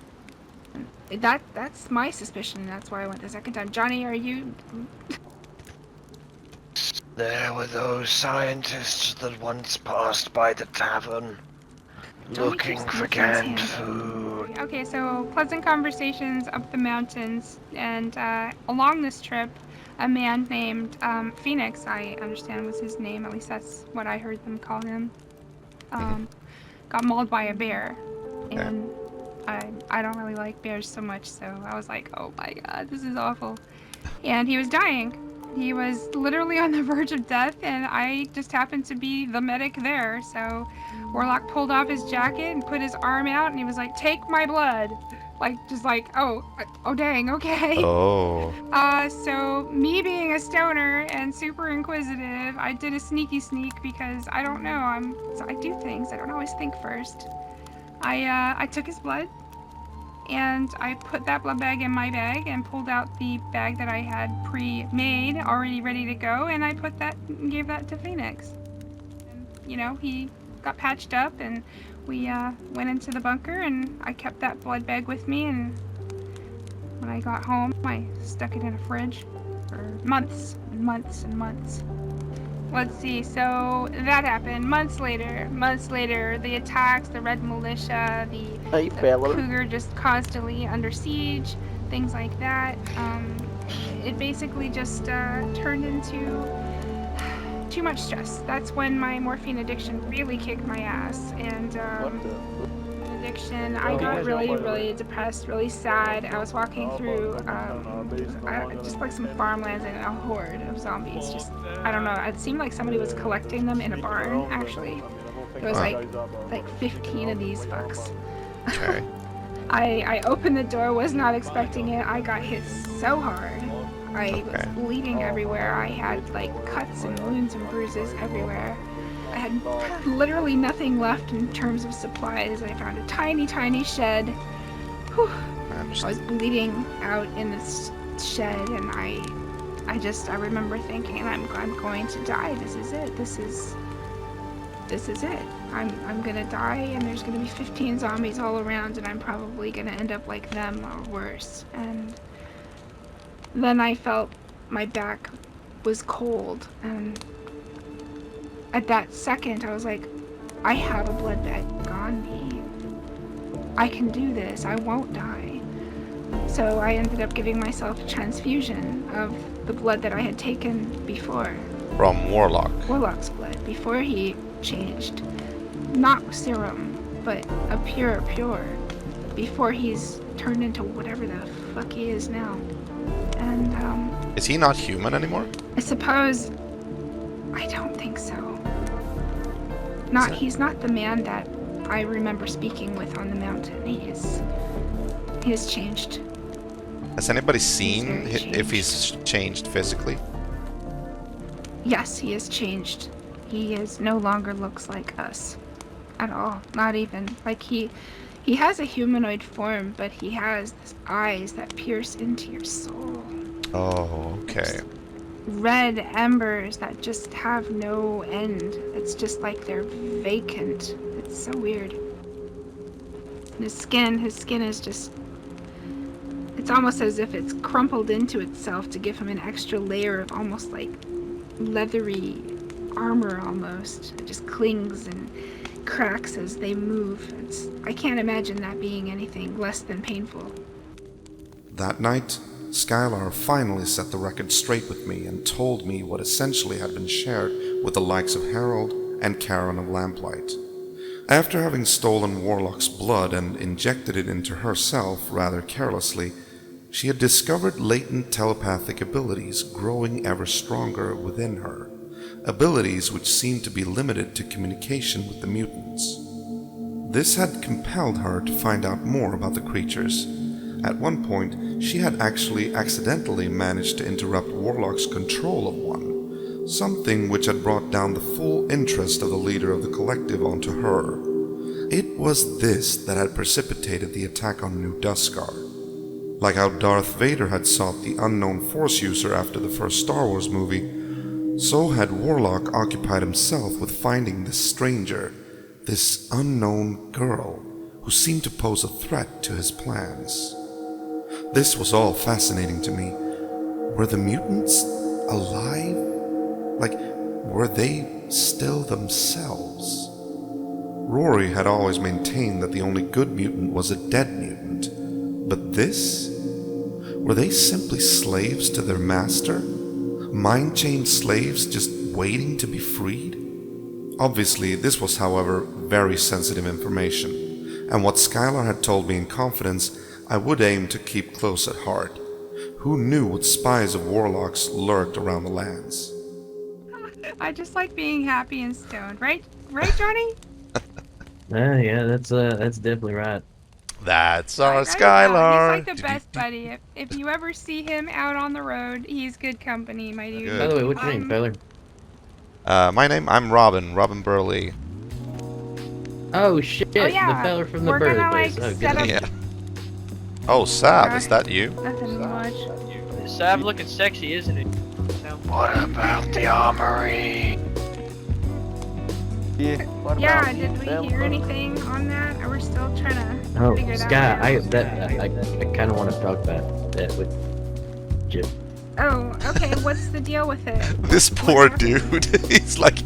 there. That's my suspicion. That's why I went the second time. Johnny, are you? There were those scientists that once passed by the tavern, Johnny looking keeps for lifting his canned hand. food. Okay, so pleasant conversations up the mountains, and along this trip, a man named Phoenix, I understand was his name, at least that's what I heard them call him, got mauled by a bear, and I don't really like bears so much, so I was like, oh my god, this is awful. And he was dying. He was literally on the verge of death, and I just happened to be the medic there, so Warlock pulled off his jacket and put his arm out, and he was like, take my blood. Oh dang, okay. Oh. So me being a stoner and super inquisitive, I did a sneak because I don't know, I do things, I don't always think first. I took his blood, and I put that blood bag in my bag and pulled out the bag that I had pre-made, already ready to go, and I gave that to Phoenix. And, he got patched up, and we went into the bunker, and I kept that blood bag with me, and when I got home, I stuck it in a fridge for months and months and months. Let's see, so that happened. Months later, the attacks, the Red Militia, the Cougar just constantly under siege, things like that. It basically just turned into too much stress. That's when my morphine addiction really kicked my ass. And addiction, I got really depressed, really sad. I was walking through just like some farmlands and a horde of zombies. Just, I don't know, it seemed like somebody was collecting them in a barn, actually. There was like 15 of these fucks. Okay. I opened the door, was not expecting it. I got hit so hard. I was bleeding everywhere. I had like cuts and wounds and bruises everywhere. I had literally nothing left in terms of supplies. I found a tiny shed. Whew. I was bleeding out in this shed, and I remember thinking, I'm going to die. This is it. This is it. I'm gonna die, and there's gonna be 15 zombies all around, and I'm probably gonna end up like them or worse. And then I felt my back was cold, and at that second, I was like, I have a blood bag on me. I can do this. I won't die. So I ended up giving myself a transfusion of the blood that I had taken before. From Warlock. Warlock's blood, before he changed. Not serum, but a pure. Before he's turned into whatever the fuck he is now. And, Is he not human anymore? I suppose... I don't think so. He's not the man that I remember speaking with on the mountain. He has changed. Has anybody seen if he's changed physically? Yes, he has changed. He no longer looks like us. At all. Not even. Like he has a humanoid form, but he has these eyes that pierce into your soul. Oh, okay. Red embers that just have no end. It's just like they're vacant. It's so weird. His skin is just... It's almost as if it's crumpled into itself to give him an extra layer of almost like leathery armor almost. It just clings and cracks as they move. I can't imagine that being anything less than painful. That night, Skylar finally set the record straight with me and told me what essentially had been shared with the likes of Harold and Karen of Lamplight. After having stolen Warlock's blood and injected it into herself rather carelessly, she had discovered latent telepathic abilities growing ever stronger within her, abilities which seemed to be limited to communication with the mutants. This had compelled her to find out more about the creatures. At one point, she had actually accidentally managed to interrupt Warlock's control of one, something which had brought down the full interest of the leader of the collective onto her. It was this that had precipitated the attack on New Duskar. Like how Darth Vader had sought the unknown Force user after the first Star Wars movie, so had Warlock occupied himself with finding this stranger, this unknown girl, who seemed to pose a threat to his plans. This was all fascinating to me. Were the mutants alive? Like, were they still themselves? Rory had always maintained that the only good mutant was a dead mutant. But this? Were they simply slaves to their master? Mind-chained slaves just waiting to be freed? Obviously, this was, however, very sensitive information, and what Skylar had told me in confidence I would aim to keep close at heart. Who knew what spies of Warlocks lurked around the lands? I just like being happy and stoned, right, Johnny? Yeah, that's definitely right. That's our I Skylar. He's like the best buddy. If you ever see him out on the road, he's good company, my dude. By the way, what's your name, feller? I'm Robin Burley. Oh shit, Oh, yeah. the feller from the We're bird gonna, place. like, Oh, set good. up- Yeah. Oh, Sab, is that you? Nothing much. Sav looking sexy, isn't it? What about the armory? Yeah, did we hear anything on that? Or we're still trying to Oh, figure Sky, that out? I kind of want to talk about that with Jim. Oh, okay, what's the deal with it? This poor dude. He's like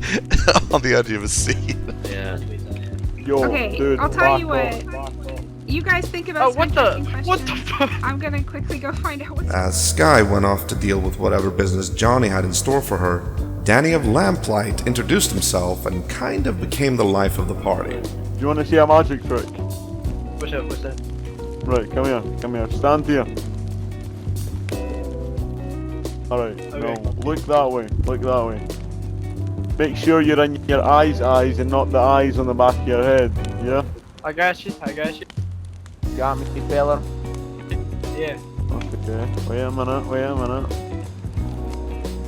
on the edge of a seat. Yeah. Yo, Okay, dude, I'll tell you back what. off. You guys think about some what the interesting questions. I'm gonna quickly go find out what's As Sky went off to deal with whatever business Johnny had in store for her, Danny of Lamplight introduced himself and kind of became the life of the party. Do you want to see a magic trick? What's up? What's that? Right, come here, stand here. Alright, Okay. now look that way. Make sure you're in your eyes and not the eyes on the back of your head, yeah? I got you. Got me, fella? Yeah. Okay, wait a minute.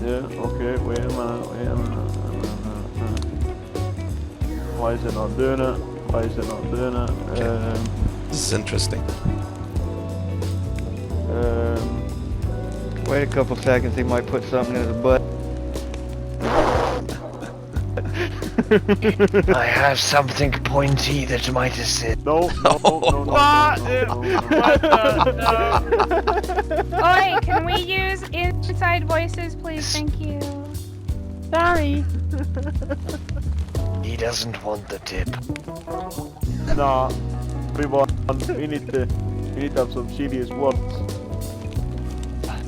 Yeah, okay, wait a minute. Why is it not doing it? This is interesting. Wait a couple seconds, he might put something in his butt. I have something pointy that might assist. No. Oi, can we use inside voices, please? Thank you. Sorry. He doesn't want the tip. Nah, we need to have some serious words.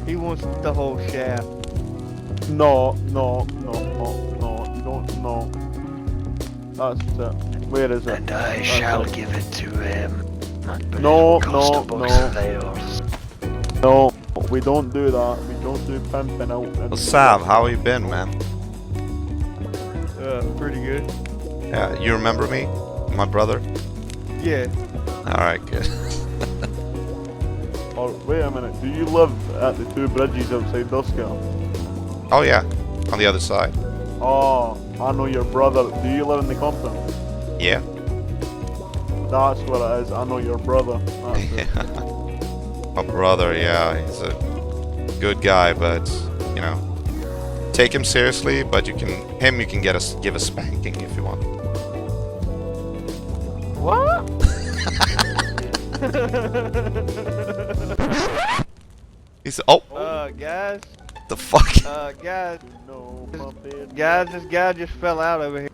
He wants the whole shaft. No, you don't know. That's it. Where is it? And I That's shall it. give it to him. But No, it will cost no, a box no. of layers. No, we don't do that. We don't do pimping out. Well, Sav, how you been, man? Pretty good. Yeah, you remember me? My brother? Yeah. Alright, good. Oh, wait a minute. Do you live at the two bridges outside Duskar? Oh yeah, on the other side. Oh, I know your brother. Do you live in the Compton? Yeah. That's what it is. I know your brother. That's it. My brother, yeah, he's a good guy, but you know, take him seriously. But you can give a spanking if you want. What? He's Guys. the fuck. Guys. No, pump it. Guys, this guy just fell out over here.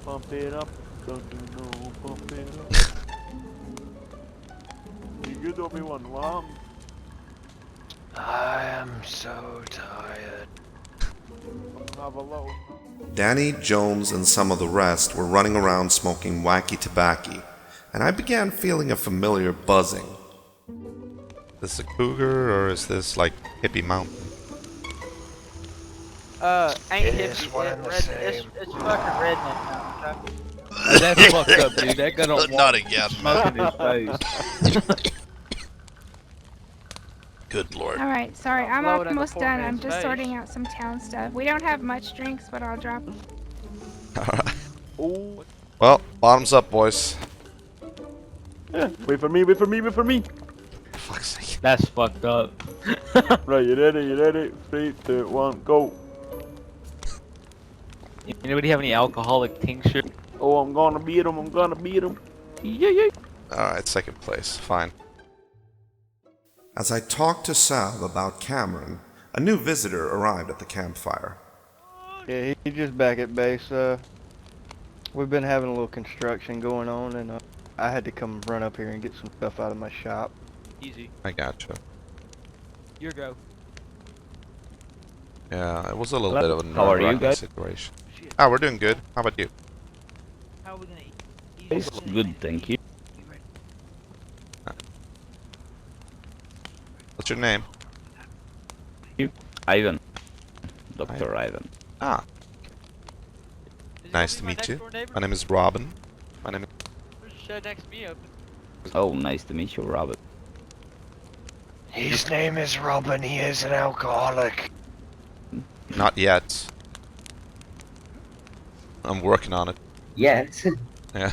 Pump it up. Don't you know? Pump it up. You good, Obi-Wan? What? I am so tired. Have a little. Danny, Jones, and some of the rest were running around smoking wacky tobacco, and I began feeling a familiar buzzing. Is this a cougar or is this like Hippie Mountain? Ain't it's one and the same. It's fucking redneck now, okay? That's fucked up, dude. That guy don't Not want again, smoke in his face. Good lord. Alright, sorry, I'm Blow it in the almost poor done. man's I'm just face. sorting out some town stuff. We don't have much drinks, but I'll drop them. Alright. Oh. Well, bottoms up, boys. Yeah. Wait for me. Wait for me. Wait for me. For fuck's sake. That's fucked up. Right, you ready? You ready? 3, 2, 1, go. Anybody have any alcoholic tincture? Oh, I'm gonna beat him. I'm gonna beat him. Yeah. Alright, second place. Fine. As I talked to Sal about Cameron, a new visitor arrived at the campfire. Yeah, he's just back at base. We've been having a little construction going on, and I had to come run up here and get some stuff out of my shop. Easy. I gotcha. Your go. Yeah, it was a little Hello? bit of a How are you nerve-wracking guys? situation. Ah, we're doing good. How about you? How are we gonna eat? Good, thank you. What's your name? Ivan. Dr. Ivan. Ah. Nice to meet you. My name is Robin. My name is... Next to me, Oh, nice to meet you, Robert. His name is Robin. He is an alcoholic. Not yet. I'm working on it. Yes. Yeah.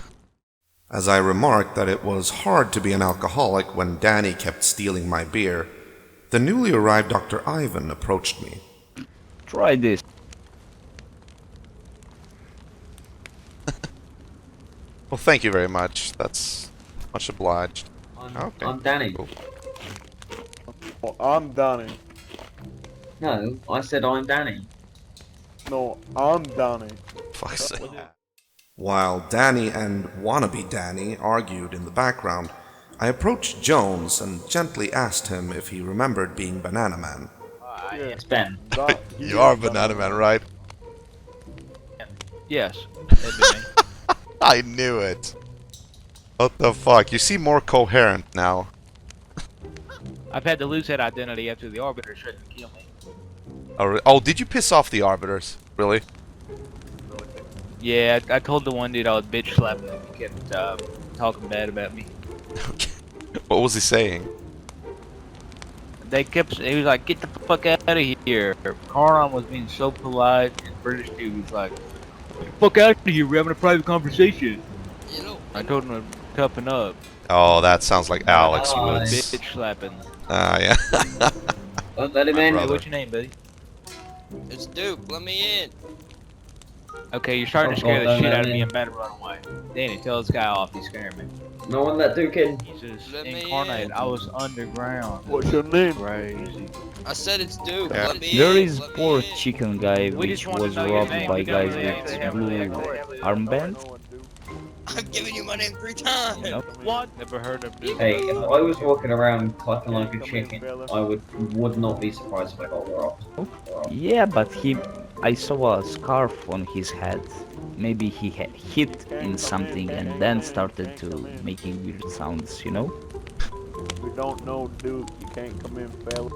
As I remarked that it was hard to be an alcoholic when Danny kept stealing my beer, the newly arrived Dr. Ivan approached me. Try this. Well, thank you very much. That's much obliged. Okay. I'm Danny. Cool. Oh, I'm Danny. No, I said I'm Danny. No, I'm Danny. Fuck's sake. While Danny and wannabe Danny argued in the background, I approached Jones and gently asked him if he remembered being Banana Man. It's Ben. You are Banana Man, right? Yes. That'd be me. I knew it. What the fuck? You seem more coherent now. I've had to lose that identity after the Arbiter tried to kill me. Oh, did you piss off the Arbiters? Really? Yeah, I told the one dude I was bitch slapping him. He kept talking bad about me. What was he saying? He was like, get the fuck out of here. Caron was being so polite, and British dude was like, get the fuck out of here, we're having a private conversation. I told him to toughen up. Oh, that sounds like Alex Oh, Woods. Bitch slapping. Ah, yeah. Don't let him in. brother. What's your name, buddy? It's Duke. Let me in. Okay, you're starting to Oh, scare the don't shit let out of me me in. and better run away. Danny, tell this guy off, he's scaring me. No one let Duke in. Jesus Let me incarnate, in. I was underground. What's your name? Crazy. I said it's Duke. Yeah. Let me There in. is Let me poor in. chicken guy We which just want to was know your robbed name by because guys they actually with have blue armbands. I'm giving you my name 3 times. You know? What? Never heard of Duke. Hey, if I was walking around clucking like a chicken, I would not be surprised if I got robbed. Yeah, but I saw a scarf on his head. Maybe he had hit in something and then started to making weird sounds, you know? We don't know Duke. You can't come in, fella.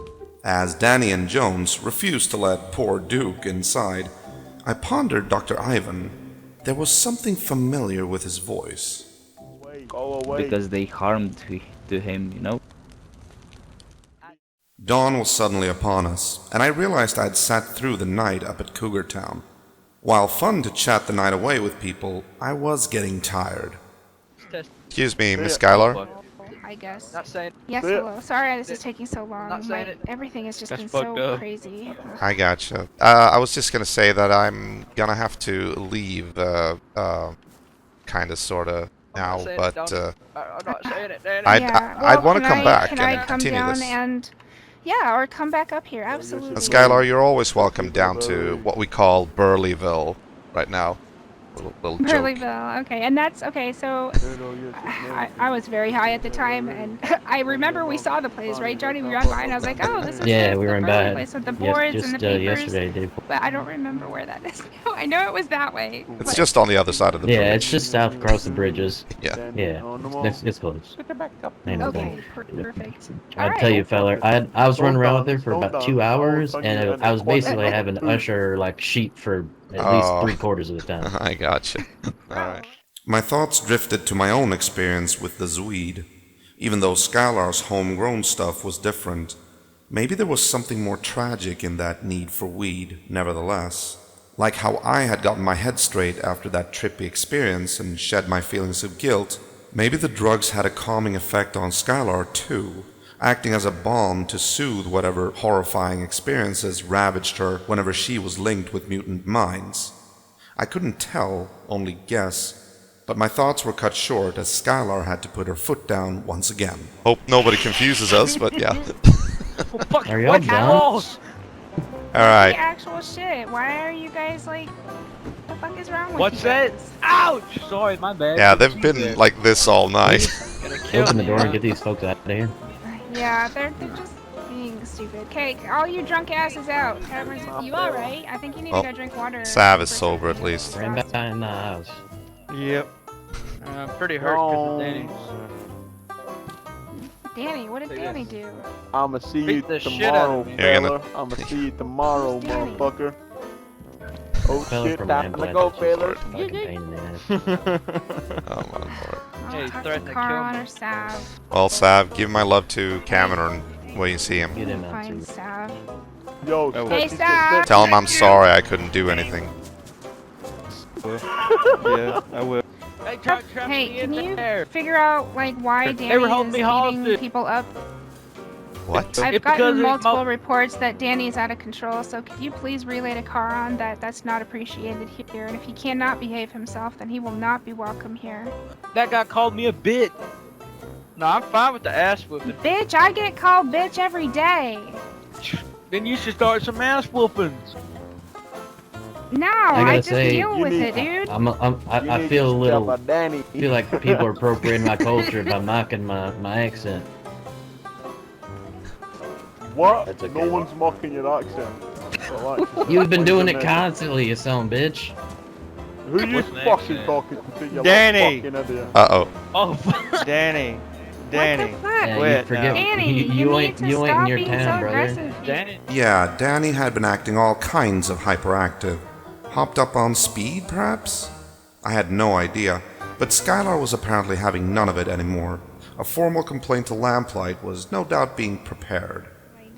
As Danny and Jones refused to let poor Duke inside, I pondered Dr. Ivan. There was something familiar with his voice. Go away. Because they harmed to him, you know? Dawn was suddenly upon us, and I realized I'd sat through the night up at Cougartown. While fun to chat the night away with people, I was getting tired. Excuse me, Miss Skylar. I guess. Not saying. Yes, hello. Sorry this is taking so long. Not saying it. Everything has just That's been fucked so up. crazy. I gotcha. I was just gonna say that I'm gonna have to leave, kinda, sorta, now, but, I'm not saying it, Danny. I'd want to come back can and I come continue down this. and or come back up here? Absolutely. Skylar, you're always welcome down to what we call Burleyville right now. Little joke. Burleyville. Okay, and that's okay. So I was very high at the time, and I remember we saw the place, right, Johnny? We ran by, and I was like, "Oh, this is Yeah, the we ran Burley by place with the boards just and the papers." yesterday, dude. But I don't remember where that is. I know it was that way. It's just on the other side of the bridge. Yeah, it's just south across the bridges. Yeah. Yeah, it's close. Ain't no Okay, thing. perfect. I'd tell you, fella, I was running around with her for about 2 hours, and I was basically having to usher like sheep for at least 3/4 of the time. I gotcha. Alright. My thoughts drifted to my own experience with the Zweed. Even though Skylar's homegrown stuff was different, maybe there was something more tragic in that need for weed, nevertheless. Like how I had gotten my head straight after that trippy experience and shed my feelings of guilt, maybe the drugs had a calming effect on Skylar too, acting as a balm to soothe whatever horrifying experiences ravaged her whenever she was linked with mutant minds. I couldn't tell, only guess, but my thoughts were cut short as Skylar had to put her foot down once again. Hope nobody confuses us, but yeah. Are y'all done? Alright. Actual shit. Why are you guys like? What the fuck is wrong with What's you that? guys? Ouch! Sorry, my bad. Yeah, they've been like this all night. Open the door and get these folks out of here. Yeah, they're just being stupid. Okay, all you drunk asses out. You all right? I think you need to go drink water. Sav is sober at least. Ran back in the house. Yep. I'm pretty hurt because of Danny. Danny, what did Danny do? I'ma see you Beat the shit out tomorrow, of me. fella. I'ma see you tomorrow, Danny? motherfucker. Oh Fella shit, from time to Lamplight, go, that's just fella. fucking pain in the ass. Oh, my lord. Hey, I'll talk threatened to to Carl kill me. or Sav. Well, Sav, give my love to Cameron when you see him. Get him out Fine, too. Sav. Yo, Hey, Sav. Tell him I'm sorry I couldn't do anything. Yeah, I will. Hey, Chuck, trap Hey, me can in you there. figure out like why They Danny were holding is me beating hostage. people up? What? I've It's because gotten of multiple reports that Danny's out of control, so could you please relay to Karan that that's not appreciated here, and if he cannot behave himself, then he will not be welcome here. That guy called me a bitch. No, I'm fine with the ass whooping. Bitch, I get called bitch every day. Then you should start some ass whoopings. No, I I gotta just say, deal with it, dude. I feel a little. Feel like people are appropriating my culture by mocking my accent. What? That's okay. No one's mocking your accent. You've been doing it constantly, you son of a bitch. Who you What's fucking next, talking to? You Danny! fucking idiot. Uh-oh. Oh, Danny. Danny. Yeah, Quit you forget. now. Danny, you you ain't need to you ain't stop in your being town, so brother. aggressive. Danny. Yeah, Danny had been acting all kinds of hyperactive. Hopped up on speed, perhaps? I had no idea, but Skylar was apparently having none of it anymore. A formal complaint to Lamplight was no doubt being prepared.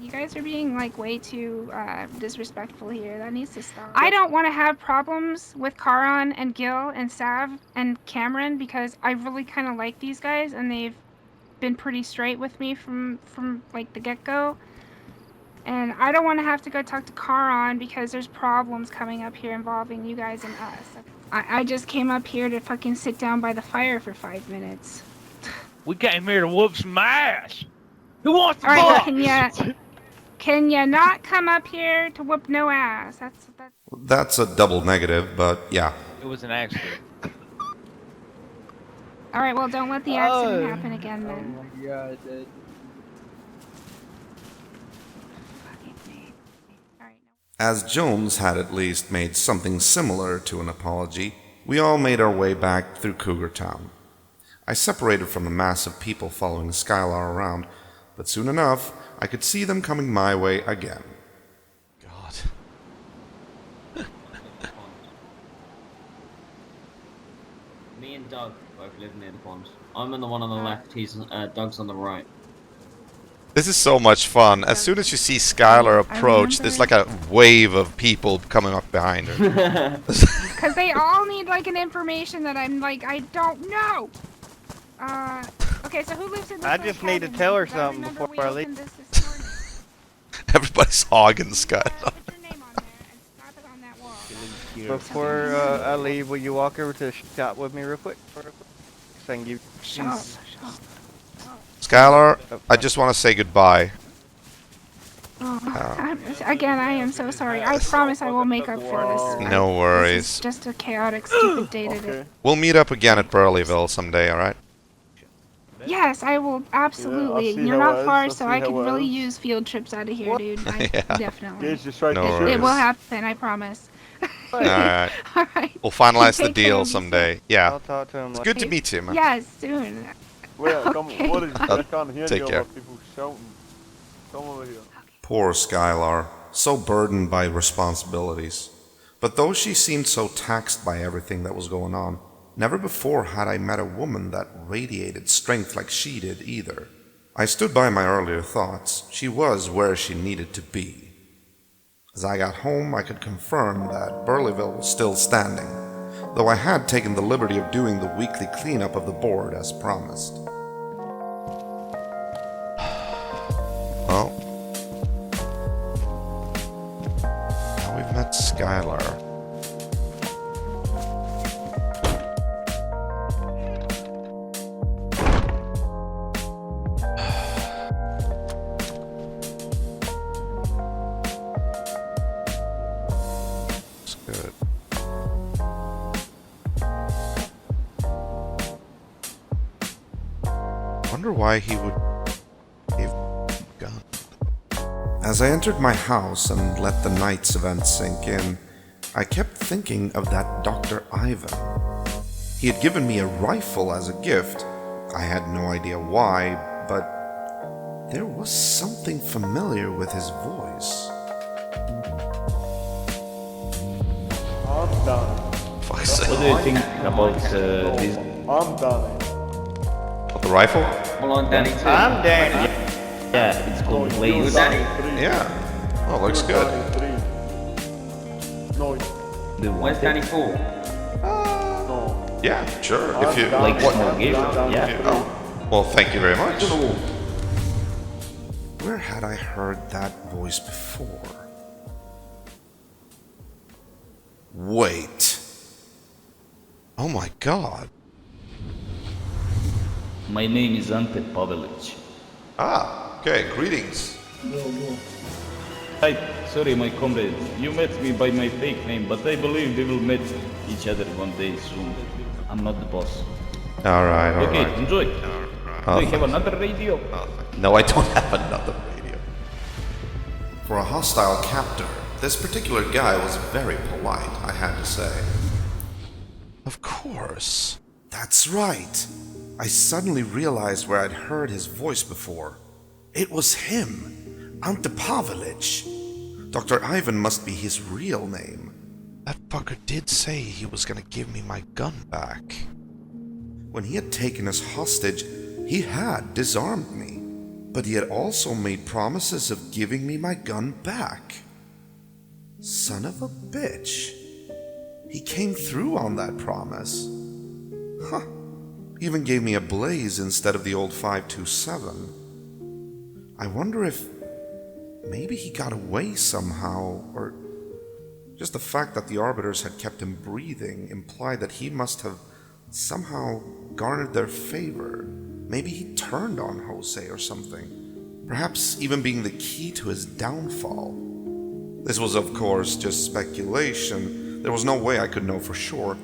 You guys are being like way too disrespectful here. That needs to stop. I don't want to have problems with Karan and Gil and Sav and Cameron because I really kind of like these guys and they've been pretty straight with me from like the get-go. And I don't want to have to go talk to Karan because there's problems coming up here involving you guys and us. I just came up here to fucking sit down by the fire for 5 minutes. We came here to whoop some ass. Who wants the Alright, box? can ya not come up here to whoop no ass? That's a double negative, but yeah. It was an accident. Alright, well, don't let the accident happen again then. Oh my god, dude. As Jones had at least made something similar to an apology, we all made our way back through Cougartown. I separated from the mass of people following Skylar around, but soon enough, I could see them coming my way again. Me and Doug both live near the pond. I'm on the one on the left, Doug's on the right. This is so much fun. As soon as you see Skylar approach, there's like a wave of people coming up behind her. Because they all need like an information that I'm like, I don't know. Okay, so who lives in this I just need to tell her something before I leave. Everybody's hogging Skylar. Before I leave, will you walk over to the shop with me real quick? Thank you. Skylar, I just want to say goodbye. Again, I am so sorry. I promise I will make up for this. No worries. This is just a chaotic, stupid day today. We'll meet up again at Burleyville someday, alright? Yes, I will absolutely. You're not far, so I could really use field trips out of here, dude. Definitely. No worries. It will happen, I promise. Alright. Alright. We'll finalize the Take care deal of someday. Yeah. I'll talk to him It's good to meet you, man. Yes, soon. Okay. Take care. Poor Skylar, so burdened by responsibilities. But though she seemed so taxed by everything that was going on, never before had I met a woman that radiated strength like she did either. I stood by my earlier thoughts. She was where she needed to be. As I got home, I could confirm that Burleyville was still standing, though I had taken the liberty of doing the weekly cleanup of the board as promised. Well, now we've met Skylar. It's good. Wonder why he would give gun. As I entered my house and let the night's events sink in, I kept thinking of that Dr. Ivan. He had given me a rifle as a gift. I had no idea why, but there was something familiar with his voice. I'm done. Fuck's sake. What do you think about this? I'm done. What, the rifle? Hold on, Danny. I'm Danny. Yeah, it's called Blaze. Yeah. Oh, looks good. No. Where's Danny 4? No. Yeah, sure. If you Like what? small gift, yeah. Oh, well, thank you very much. Where had I heard that voice before? Wait. Oh my god. My name is Ante Pavelic. Ah, okay, greetings. Hi, sorry my comrade. You met me by my fake name, but I believe we will meet each other one day soon. I'm not the boss. Alright, alright. Okay, enjoy. Do you have another radio? No, I don't have another radio. For a hostile captor, this particular guy was very polite, I had to say. Of course. That's right. I suddenly realized where I'd heard his voice before. It was him, Ante Pavelic. Dr. Ivan must be his real name. That fucker did say he was gonna give me my gun back. When he had taken us hostage, he had disarmed me, but he had also made promises of giving me my gun back. Son of a bitch. He came through on that promise. Huh. Even gave me a blaze instead of the old 527. I wonder if maybe he got away somehow, or just the fact that the Arbiters had kept him breathing implied that he must have somehow garnered their favor. Maybe he turned on Jose or something, perhaps even being the key to his downfall. This was, of course, just speculation. There was no way I could know for sure.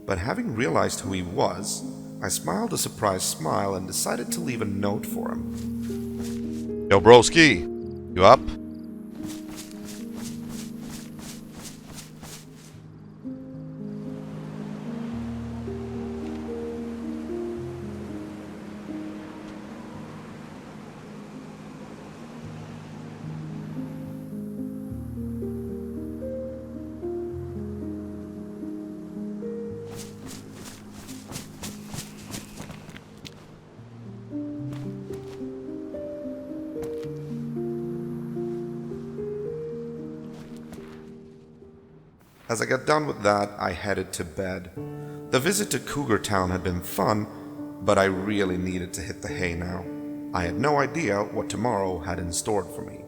But having realized who he was, I smiled a surprised smile and decided to leave a note for him. Yo, broski, you up? As I got done with that, I headed to bed. The visit to Cougartown had been fun, but I really needed to hit the hay now. I had no idea what tomorrow had in store for me.